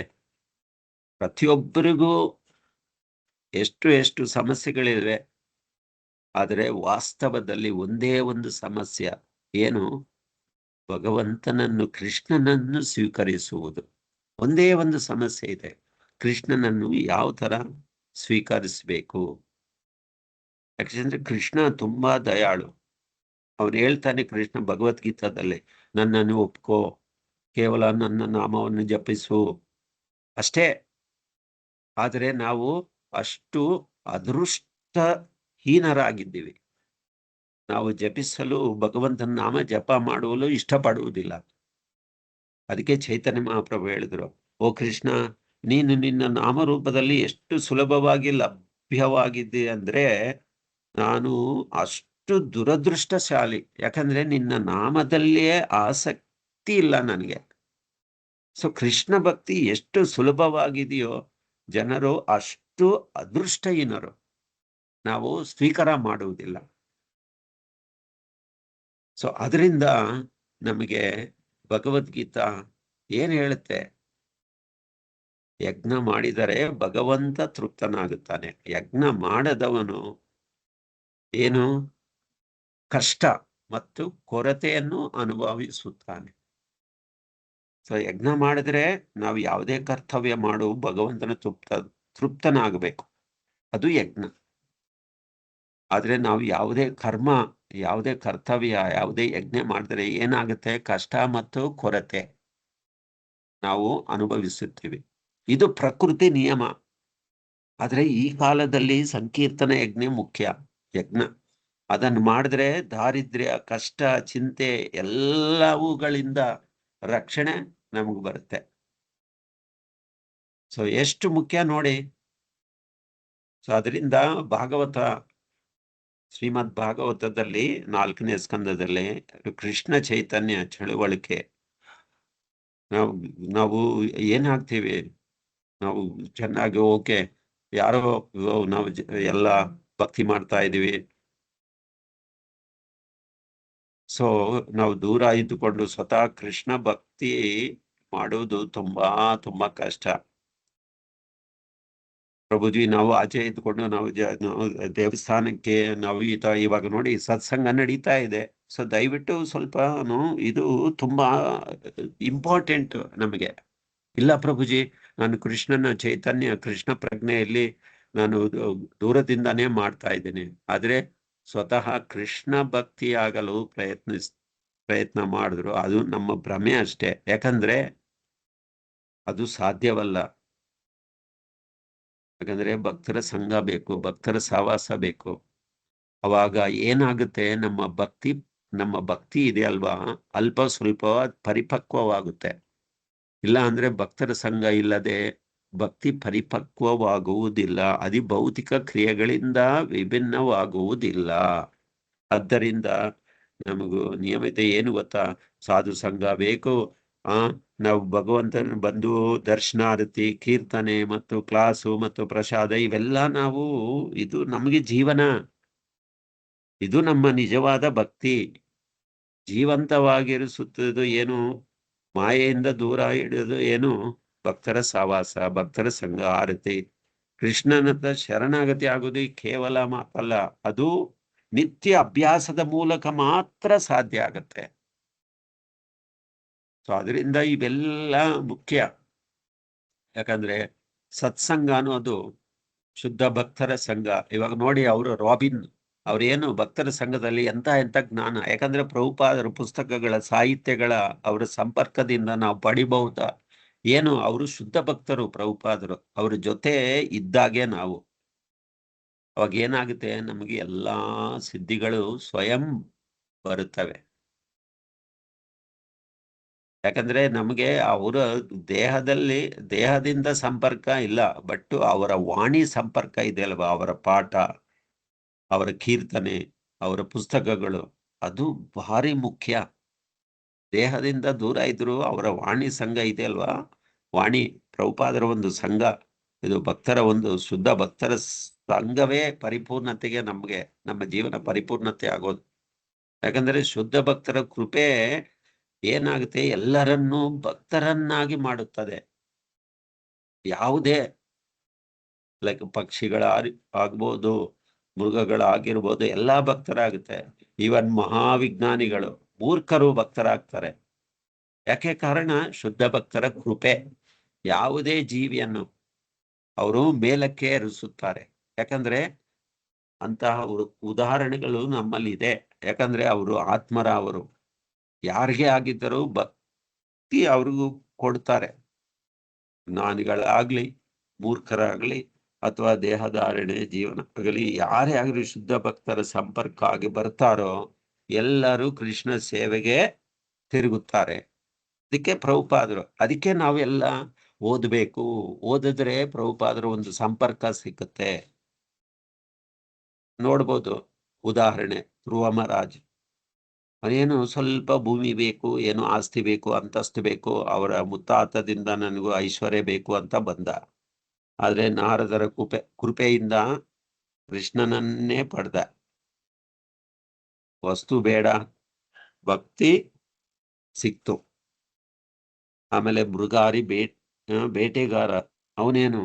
ಪ್ರತಿಯೊಬ್ಬರಿಗೂ ಎಷ್ಟು ಸಮಸ್ಯೆಗಳಿವೆ. ಆದರೆ ವಾಸ್ತವದಲ್ಲಿ ಒಂದೇ ಒಂದು ಸಮಸ್ಯೆ ಏನು, ಭಗವಂತನನ್ನು, ಕೃಷ್ಣನನ್ನು ಸ್ವೀಕರಿಸುವುದು. ಒಂದೇ ಒಂದು ಸಮಸ್ಯೆ ಇದೆ, ಕೃಷ್ಣನನ್ನು ಯಾವ ತರ ಸ್ವೀಕರಿಸಬೇಕು. ಯಾಕಂದ್ರೆ ಕೃಷ್ಣ ತುಂಬಾ ದಯಾಳು. ಅವನು ಹೇಳ್ತಾನೆ, ಕೃಷ್ಣ ಭಗವದ್ಗೀತಾದಲ್ಲಿ, ನನ್ನನ್ನು ಒಪ್ಕೋ, ಕೇವಲ ನನ್ನ ನಾಮವನ್ನು ಜಪಿಸು, ಅಷ್ಟೇ. ಆದರೆ ನಾವು ಅಷ್ಟು ಅದೃಷ್ಟಹೀನರಾಗಿದ್ದೀವಿ. ನಾವು ಜಪಿಸಲು, ಭಗವಂತನ ನಾಮ ಜಪ ಮಾಡಲು ಇಷ್ಟಪಡುವುದಿಲ್ಲ. ಅದಕ್ಕೆ ಚೈತನ್ಯ ಮಹಾಪ್ರಭು ಹೇಳಿದ್ರು, ಓ ಕೃಷ್ಣ, ನೀನು ನಿನ್ನ ನಾಮರೂಪದಲ್ಲಿ ಎಷ್ಟು ಸುಲಭವಾಗಿ ಲಭ್ಯವಾಗಿದ್ದೆ ಅಂದ್ರೆ ನಾನು ಅಷ್ಟು ದುರದೃಷ್ಟಶಾಲಿ. ಯಾಕಂದ್ರೆ ನಿನ್ನ ನಾಮದಲ್ಲಿಯೇ ಆಸಕ್ತಿ ಇಲ್ಲ ನನಗೆ. ಸೊ ಕೃಷ್ಣ ಭಕ್ತಿ ಎಷ್ಟು ಸುಲಭವಾಗಿದೆಯೋ, ಜನರು ಅಷ್ಟು ಅದೃಷ್ಟಹೀನರು, ನಾವು ಸ್ವೀಕಾರ ಮಾಡುವುದಿಲ್ಲ. ಸೊ ಅದರಿಂದ ನಮಗೆ ಭಗವದ್ಗೀತಾ ಏನ್ ಹೇಳುತ್ತೆ, ಯಜ್ಞ ಮಾಡಿದರೆ ಭಗವಂತ ತೃಪ್ತನಾಗುತ್ತಾನೆ, ಯಜ್ಞ ಮಾಡದವನು ಏನು, ಕಷ್ಟ ಮತ್ತು ಕೊರತೆಯನ್ನು ಅನುಭವಿಸುತ್ತಾನೆ. ಸೊ ಯಜ್ಞ ಮಾಡಿದ್ರೆ ನಾವು ಯಾವುದೇ ಕರ್ತವ್ಯ ಮಾಡು, ಭಗವಂತನ ತೃಪ್ತನಾಗಬೇಕು, ಅದು ಯಜ್ಞ. ಆದ್ರೆ ನಾವು ಯಾವುದೇ ಕರ್ಮ, ಯಾವುದೇ ಕರ್ತವ್ಯ, ಯಾವುದೇ ಯಜ್ಞ ಮಾಡಿದ್ರೆ ಏನಾಗುತ್ತೆ, ಕಷ್ಟ ಮತ್ತು ಕೊರತೆ ನಾವು ಅನುಭವಿಸುತ್ತೀವಿ. ಇದು ಪ್ರಕೃತಿ ನಿಯಮ. ಆದ್ರೆ ಈ ಕಾಲದಲ್ಲಿ ಸಂಕೀರ್ತನ ಯಜ್ಞ ಮುಖ್ಯ. ಯಜ್ಞ ಅದನ್ನು ಮಾಡಿದ್ರೆ ದಾರಿದ್ರ್ಯ, ಕಷ್ಟ, ಚಿಂತೆ ಎಲ್ಲವುಗಳಿಂದ ರಕ್ಷಣೆ ನಮಗೆ ಬರುತ್ತೆ. ಸೊ ಎಷ್ಟು ಮುಖ್ಯ ನೋಡಿ. ಸೊ ಅದರಿಂದ ಭಾಗವತ, ಶ್ರೀಮದ್ ಭಾಗವತದಲ್ಲಿ 4ನೇ ಸ್ಕಂದದಲ್ಲಿ ಕೃಷ್ಣ ಚೈತನ್ಯ ಚಳುವಳಿಕೆ ನಾವು ನಾವು ಏನಾಗ್ತೀವಿ, ನಾವು ಚೆನ್ನಾಗಿ ಓಕೆ ಯಾರೋ ನಾವು ಎಲ್ಲ ಭಕ್ತಿ ಮಾಡ್ತಾ ಇದೀವಿ, ಸೊ ನಾವು ದೂರ ಇದ್ದುಕೊಂಡು ಸ್ವತಃ ಕೃಷ್ಣ ಭಕ್ತಿ ಮಾಡುವುದು ತುಂಬಾ ತುಂಬಾ ಕಷ್ಟ. ಪ್ರಭುಜಿ ನಾವು ಆಚೆ ಇದ್ಕೊಂಡು ನಾವು ದೇವಸ್ಥಾನಕ್ಕೆ ನಾವು ಇವಾಗ ನೋಡಿ ಸತ್ಸಂಗ ನಡೀತಾ ಇದೆ. ಸೊ ದಯವಿಟ್ಟು ಸ್ವಲ್ಪ ಇದು ತುಂಬಾ ಇಂಪಾರ್ಟೆಂಟ್ ನಮಗೆ. ಇಲ್ಲ ಪ್ರಭುಜಿ, ನಾನು ಕೃಷ್ಣನ ಚೈತನ್ಯ ಕೃಷ್ಣ ಪ್ರಜ್ಞೆಯಲ್ಲಿ ನಾನು ದೂರದಿಂದಾನೇ ಮಾಡ್ತಾ ಇದ್ದೀನಿ, ಆದ್ರೆ ಸ್ವತಃ ಕೃಷ್ಣ ಭಕ್ತಿ ಆಗಲು ಪ್ರಯತ್ನ ಮಾಡಿದ್ರು ಅದು ನಮ್ಮ ಭ್ರಮೆ ಅಷ್ಟೇ. ಯಾಕಂದ್ರೆ ಅದು ಸಾಧ್ಯವಲ್ಲ. ಯಾಕಂದ್ರೆ ಭಕ್ತರ ಸಂಘ ಬೇಕು, ಭಕ್ತರ ಸಹವಾಸ ಬೇಕು. ಅವಾಗ ಏನಾಗುತ್ತೆ, ನಮ್ಮ ಭಕ್ತಿ ಇದೆ ಅಲ್ವಾ, ಅಲ್ಪ ಸ್ವಲ್ಪ ಪರಿಪಕ್ವವಾಗುತ್ತೆ. ಇಲ್ಲ ಅಂದ್ರೆ ಭಕ್ತರ ಸಂಘ ಇಲ್ಲದೆ ಭಕ್ತಿ ಪರಿಪಕ್ವವಾಗುವುದಿಲ್ಲ, ಭೌತಿಕ ಕ್ರಿಯೆಗಳಿಂದ ವಿಭಿನ್ನವಾಗುವುದಿಲ್ಲ. ಆದ್ದರಿಂದ ನಮಗೂ ನಿಯಮಿತ ಏನು ಗೊತ್ತಾ, ಸಾಧು ಸಂಘ ಬೇಕು. ನಾವು ಭಗವಂತನ ಬಂದು ದರ್ಶನಾರತಿ, ಕೀರ್ತನೆ ಮತ್ತು ಕ್ಲಾಸು ಮತ್ತು ಪ್ರಸಾದ ಇವೆಲ್ಲ ಇದು ನಮಗೆ ಜೀವನ. ಇದು ನಮ್ಮ ನಿಜವಾದ ಭಕ್ತಿ. ಜೀವಂತವಾಗಿರಿಸುತ್ತದೆ ಏನು, ಮಾಯೆಯಿಂದ ದೂರ ಹಿಡಿಯೋದು ಏನು, ಭಕ್ತರ ಸಹವಾಸ, ಭಕ್ತರ ಸಂಘ, ಆರತಿ. ಕೃಷ್ಣನತ್ತ ಶರಣಾಗತಿ ಆಗೋದು ಕೇವಲ ಮಾತಲ್ಲ, ಅದು ನಿತ್ಯ ಅಭ್ಯಾಸದ ಮೂಲಕ ಮಾತ್ರ ಸಾಧ್ಯ ಆಗತ್ತೆ. ಸೊ ಅದರಿಂದ ಇವೆಲ್ಲ ಮುಖ್ಯ. ಯಾಕಂದ್ರೆ ಸತ್ಸಂಗ ಅನ್ನೋದು ಶುದ್ಧ ಭಕ್ತರ ಸಂಘ. ಇವಾಗ ನೋಡಿ, ಅವರು ರಾಬಿನ್ ಅವ್ರೇನು ಭಕ್ತರ ಸಂಘದಲ್ಲಿ ಎಂತ ಜ್ಞಾನ. ಯಾಕಂದ್ರೆ ಪ್ರಭುಪಾದರ ಪುಸ್ತಕಗಳ ಸಾಹಿತ್ಯಗಳ ಅವರ ಸಂಪರ್ಕದಿಂದ ನಾವು ಪಡಿಬಹುದ ಏನು, ಅವರು ಶುದ್ಧ ಭಕ್ತರು ಪ್ರಭುಪಾದರು. ಅವ್ರ ಜೊತೆ ಇದ್ದಾಗೆ ನಾವು, ಅವಾಗ ಏನಾಗುತ್ತೆ, ನಮಗೆ ಎಲ್ಲಾ ಸಿದ್ಧಿಗಳು ಸ್ವಯಂ ಬರುತ್ತವೆ. ಯಾಕಂದ್ರೆ ನಮಗೆ ಅವರ ದೇಹದಿಂದ ಸಂಪರ್ಕ ಇಲ್ಲ, ಬಟ್ ಅವರ ವಾಣಿ ಸಂಪರ್ಕ ಇದೆ ಅಲ್ವಾ, ಅವರ ಪಾಠ, ಅವರ ಕೀರ್ತನೆ, ಅವರ ಪುಸ್ತಕಗಳು, ಅದು ಭಾರಿ ಮುಖ್ಯ. ದೇಹದಿಂದ ದೂರ ಇದ್ರು ಅವರ ವಾಣಿ ಸಂಘ ಇದೆ ಅಲ್ವಾ, ವಾಣಿ ಪ್ರಭುಪಾದರ ಒಂದು ಸಂಘ, ಇದು ಭಕ್ತರ ಒಂದು ಶುದ್ಧ ಭಕ್ತರ ಸಂಘವೇ ಪರಿಪೂರ್ಣತೆಗೆ ನಮ್ಮ ಜೀವನ ಪರಿಪೂರ್ಣತೆ ಆಗೋದು. ಯಾಕಂದ್ರೆ ಶುದ್ಧ ಭಕ್ತರ ಕೃಪೆ ಏನಾಗುತ್ತೆ, ಎಲ್ಲರನ್ನೂ ಭಕ್ತರನ್ನಾಗಿ ಮಾಡುತ್ತದೆ. ಯಾವುದೇ ಲೈಕ್ ಪಕ್ಷಿಗಳ ಆಗ್ಬೋದು, ಮೃಗಗಳಾಗಿರ್ಬೋದು, ಎಲ್ಲಾ ಭಕ್ತರಾಗುತ್ತೆ. ಈವನ್ ಮಹಾವಿಜ್ಞಾನಿಗಳು, ಮೂರ್ಖರು ಭಕ್ತರಾಗ್ತಾರೆ. ಯಾಕೆ ಕಾರಣ, ಶುದ್ಧ ಭಕ್ತರ ಕೃಪೆ. ಯಾವುದೇ ಜೀವಿಯನ್ನು ಅವರು ಮೇಲಕ್ಕೆ ಏರಿಸುತ್ತಾರೆ. ಯಾಕಂದ್ರೆ ಅಂತಹ ಉದಾಹರಣೆಗಳು ನಮ್ಮಲ್ಲಿ ಇದೆ. ಯಾಕಂದ್ರೆ ಅವರು ಆತ್ಮರ, ಅವರು ಯಾರಿಗೆ ಆಗಿದ್ದರೂ ಭಕ್ತಿ ಅವ್ರಿಗೂ ಕೊಡ್ತಾರೆ. ಜ್ಞಾನಿಗಳಾಗ್ಲಿ, ಮೂರ್ಖರಾಗ್ಲಿ, ಅಥವಾ ದೇಹಧಾರಣೆ ಜೀವನ ಆಗಲಿ, ಯಾರೇ ಆಗಲಿ ಶುದ್ಧ ಭಕ್ತರ ಸಂಪರ್ಕ ಆಗಿ ಬರ್ತಾರೋ ಎಲ್ಲರೂ ಕೃಷ್ಣ ಸೇವೆಗೆ ತಿರುಗುತ್ತಾರೆ. ಅದಕ್ಕೆ ಪ್ರಭುಪಾದರು, ಅದಕ್ಕೆ ನಾವೆಲ್ಲ ಓದಬೇಕು. ಓದಿದ್ರೆ ಪ್ರಭುಪಾದರ ಒಂದು ಸಂಪರ್ಕ ಸಿಕ್ಕುತ್ತೆ. ನೋಡ್ಬೋದು ಉದಾಹರಣೆ, ಧ್ರುವ ಮಹಾರಾಜ್ ಅವನೇನು ಸ್ವಲ್ಪ ಭೂಮಿ ಬೇಕು, ಏನು ಆಸ್ತಿ ಬೇಕು, ಅಂತಸ್ತು ಬೇಕು, ಅವರ ಮುತ್ತಾತದಿಂದ ನನಗೂ ಐಶ್ವರ್ಯ ಬೇಕು ಅಂತ ಬಂದ. ಆದ್ರೆ ನಾರದರ ಕೃಪೆಯಿಂದ ಕೃಷ್ಣನನ್ನೇ ಪಡೆದ. ವಸ್ತು ಬೇಡ, ಭಕ್ತಿ ಸಿಕ್ತು. ಆಮೇಲೆ ಮೃಗಾರಿ ಬೇಟೆಗಾರ ಅವನೇನು,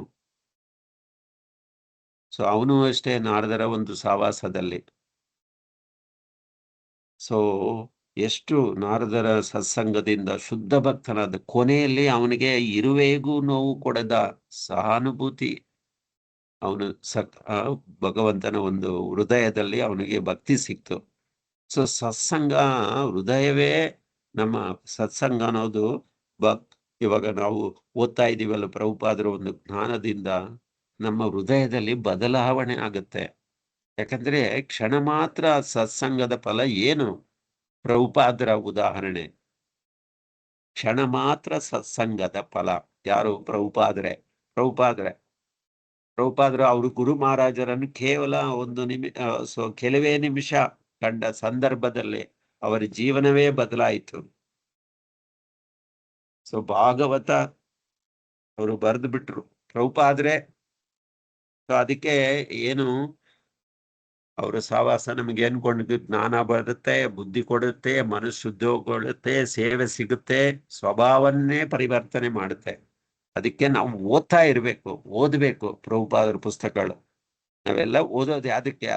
ಸೊ ಅವನು ಅಷ್ಟೇ ನಾರದರ ಒಂದು ಸಹವಾಸದಲ್ಲಿ. ಸೊ ಎಷ್ಟು ನಾರದರ ಸತ್ಸಂಗದಿಂದ ಶುದ್ಧ ಭಕ್ತನಾದ, ಕೊನೆಯಲ್ಲಿ ಅವನಿಗೆ ಇರುವೆಗೂ ನೋವು ಕೊಡದ ಸಹಾನುಭೂತಿ. ಅವನು ಭಗವಂತನ ಒಂದು ಹೃದಯದಲ್ಲಿ ಅವನಿಗೆ ಭಕ್ತಿ ಸಿಕ್ತು. ಸೊ ಸತ್ಸಂಗ ಹೃದಯವೇ ನಮ್ಮ ಸತ್ಸಂಗ ಅನ್ನೋದು ಇವಾಗ ನಾವು ಓದ್ತಾ ಇದೀವಲ್ಲ, ಪ್ರಭುಪಾದರ ಒಂದು ಜ್ಞಾನದಿಂದ ನಮ್ಮ ಹೃದಯದಲ್ಲಿ ಬದಲಾವಣೆ ಆಗುತ್ತೆ. ಯಾಕಂದ್ರೆ ಕ್ಷಣ ಮಾತ್ರ ಸತ್ಸಂಗದ ಫಲ ಏನು, ಪ್ರಭುಪಾದರ ಉದಾಹರಣೆ, ಕ್ಷಣ ಮಾತ್ರ ಸತ್ಸಂಗದ ಫಲ. ಯಾರು, ಪ್ರಭುಪಾದರು ಅವರು ಗುರು ಮಹಾರಾಜರನ್ನು ಕೇವಲ ಒಂದು ಕೆಲವೇ ನಿಮಿಷ ಕಂಡ ಸಂದರ್ಭದಲ್ಲಿ ಅವರ ಜೀವನವೇ ಬದಲಾಯಿತು. ಸೊ ಭಾಗವತ ಅವರು ಬರೆದು ಬಿಟ್ರು ಪ್ರಭುಪಾದ್ರೆ. ಸೊ ಅದಕ್ಕೆ ಏನು ಅವರ ಸಹವಾಸ ನಮಗೆ ಏನ್ ಕೊಂಡು ಜ್ಞಾನ ಬರುತ್ತೆ, ಬುದ್ಧಿ ಕೊಡುತ್ತೆ, ಮನಸ್ಸು ಶುದ್ಧಗೊಳ್ಳುತ್ತೆ, ಸೇವೆ ಸಿಗುತ್ತೆ, ಸ್ವಭಾವನ್ನೇ ಪರಿವರ್ತನೆ ಮಾಡುತ್ತೆ. ಅದಕ್ಕೆ ನಾವು ಓದ್ಬೇಕು ಪ್ರಭುಪಾದರ ಪುಸ್ತಕಗಳು. ನಾವೆಲ್ಲ ಓದೋದು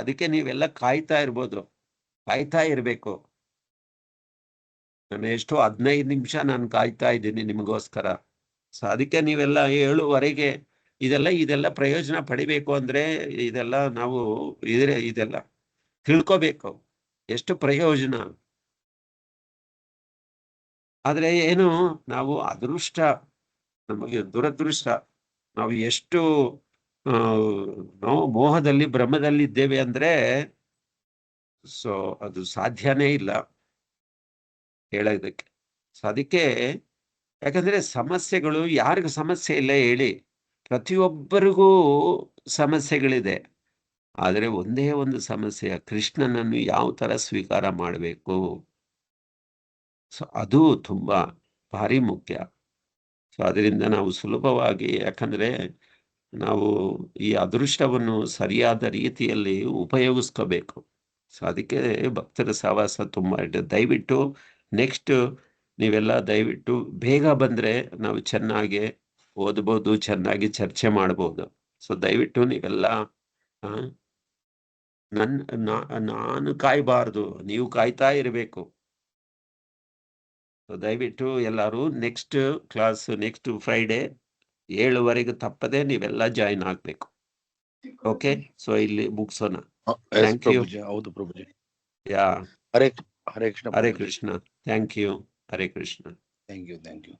ಅದಕ್ಕೆ ನೀವೆಲ್ಲ ಕಾಯ್ತಾ ಇರ್ಬೇಕು. ನಾನು ಎಷ್ಟೋ 15 ನಿಮಿಷ ನಾನು ಕಾಯ್ತಾ ಇದ್ದೀನಿ ನಿಮಗೋಸ್ಕರ. ಸೊ ಅದಕ್ಕೆ ನೀವೆಲ್ಲ 7:15 ಇದೆಲ್ಲ ಪ್ರಯೋಜನ ಪಡಿಬೇಕು ಅಂದ್ರೆ ಇದೆಲ್ಲ ನಾವು ಇದೆಲ್ಲ ತಿಳ್ಕೋಬೇಕು, ಎಷ್ಟು ಪ್ರಯೋಜನ. ಆದ್ರೆ ಏನು ನಾವು ಅದೃಷ್ಟ, ನಮಗೆ ದುರದೃಷ್ಟ, ನಾವು ಎಷ್ಟು ನಾವು ಮೋಹದಲ್ಲಿ ಭ್ರಮದಲ್ಲಿ ಇದ್ದೇವೆ ಅಂದ್ರೆ ಸೊ ಅದು ಸಾಧ್ಯನೇ ಇಲ್ಲ ಹೇಳೋದಕ್ಕೆ. ಸೊ ಅದಕ್ಕೆ ಯಾಕಂದ್ರೆ ಸಮಸ್ಯೆಗಳು, ಯಾರಿಗೂ ಸಮಸ್ಯೆ ಇಲ್ಲ ಹೇಳಿ? ಪ್ರತಿಯೊಬ್ಬರಿಗೂ ಸಮಸ್ಯೆಗಳಿದೆ. ಆದರೆ ಒಂದೇ ಒಂದು ಸಮಸ್ಯೆ, ಕೃಷ್ಣನನ್ನು ಯಾವ ತರ ಸ್ವೀಕಾರ ಮಾಡಬೇಕು. ಸೊ ಅದು ತುಂಬಾ ಭಾರಿ ಮುಖ್ಯ. ಸೊ ಅದರಿಂದ ನಾವು ಸುಲಭವಾಗಿ, ಯಾಕಂದ್ರೆ ನಾವು ಈ ಅದೃಷ್ಟವನ್ನು ಸರಿಯಾದ ರೀತಿಯಲ್ಲಿ ಉಪಯೋಗಿಸ್ಕೋಬೇಕು. ಸೊ ಅದಕ್ಕೆ ಭಕ್ತರ ಸಹವಾಸ ತುಂಬಾ ಇದೆ. ದಯವಿಟ್ಟು ನೆಕ್ಸ್ಟ್ ನೀವೆಲ್ಲ ದಯವಿಟ್ಟು ಬೇಗ ಬಂದ್ರೆ ನಾವು ಚೆನ್ನಾಗಿ ಓದ್ಬೋದು, ಚೆನ್ನಾಗಿ ಚರ್ಚೆ ಮಾಡ್ಬೋದು. ಸೊ ದಯವಿಟ್ಟು ನೀವೆಲ್ಲ ನಾನು ಕಾಯ್ಬಾರ್ದು, ನೀವು ಕಾಯ್ತಾ ಇರಬೇಕು. ದಯವಿಟ್ಟು ಎಲ್ಲರೂ ನೆಕ್ಸ್ಟ್ ಕ್ಲಾಸ್ ನೆಕ್ಸ್ಟ್ ಫ್ರೈಡೆ 7:15 ತಪ್ಪದೆ ನೀವೆಲ್ಲ ಜಾಯಿನ್ ಆಗ್ಬೇಕು. ಓಕೆ, ಸೊ ಇಲ್ಲಿ ಮುಗಿಸೋಣ. Thank you. ಹೌದು ಪ್ರಭುಜಿ. Yeah, Hare Krishna. Hare Krishna. Thank you. Hare Krishna. Thank you.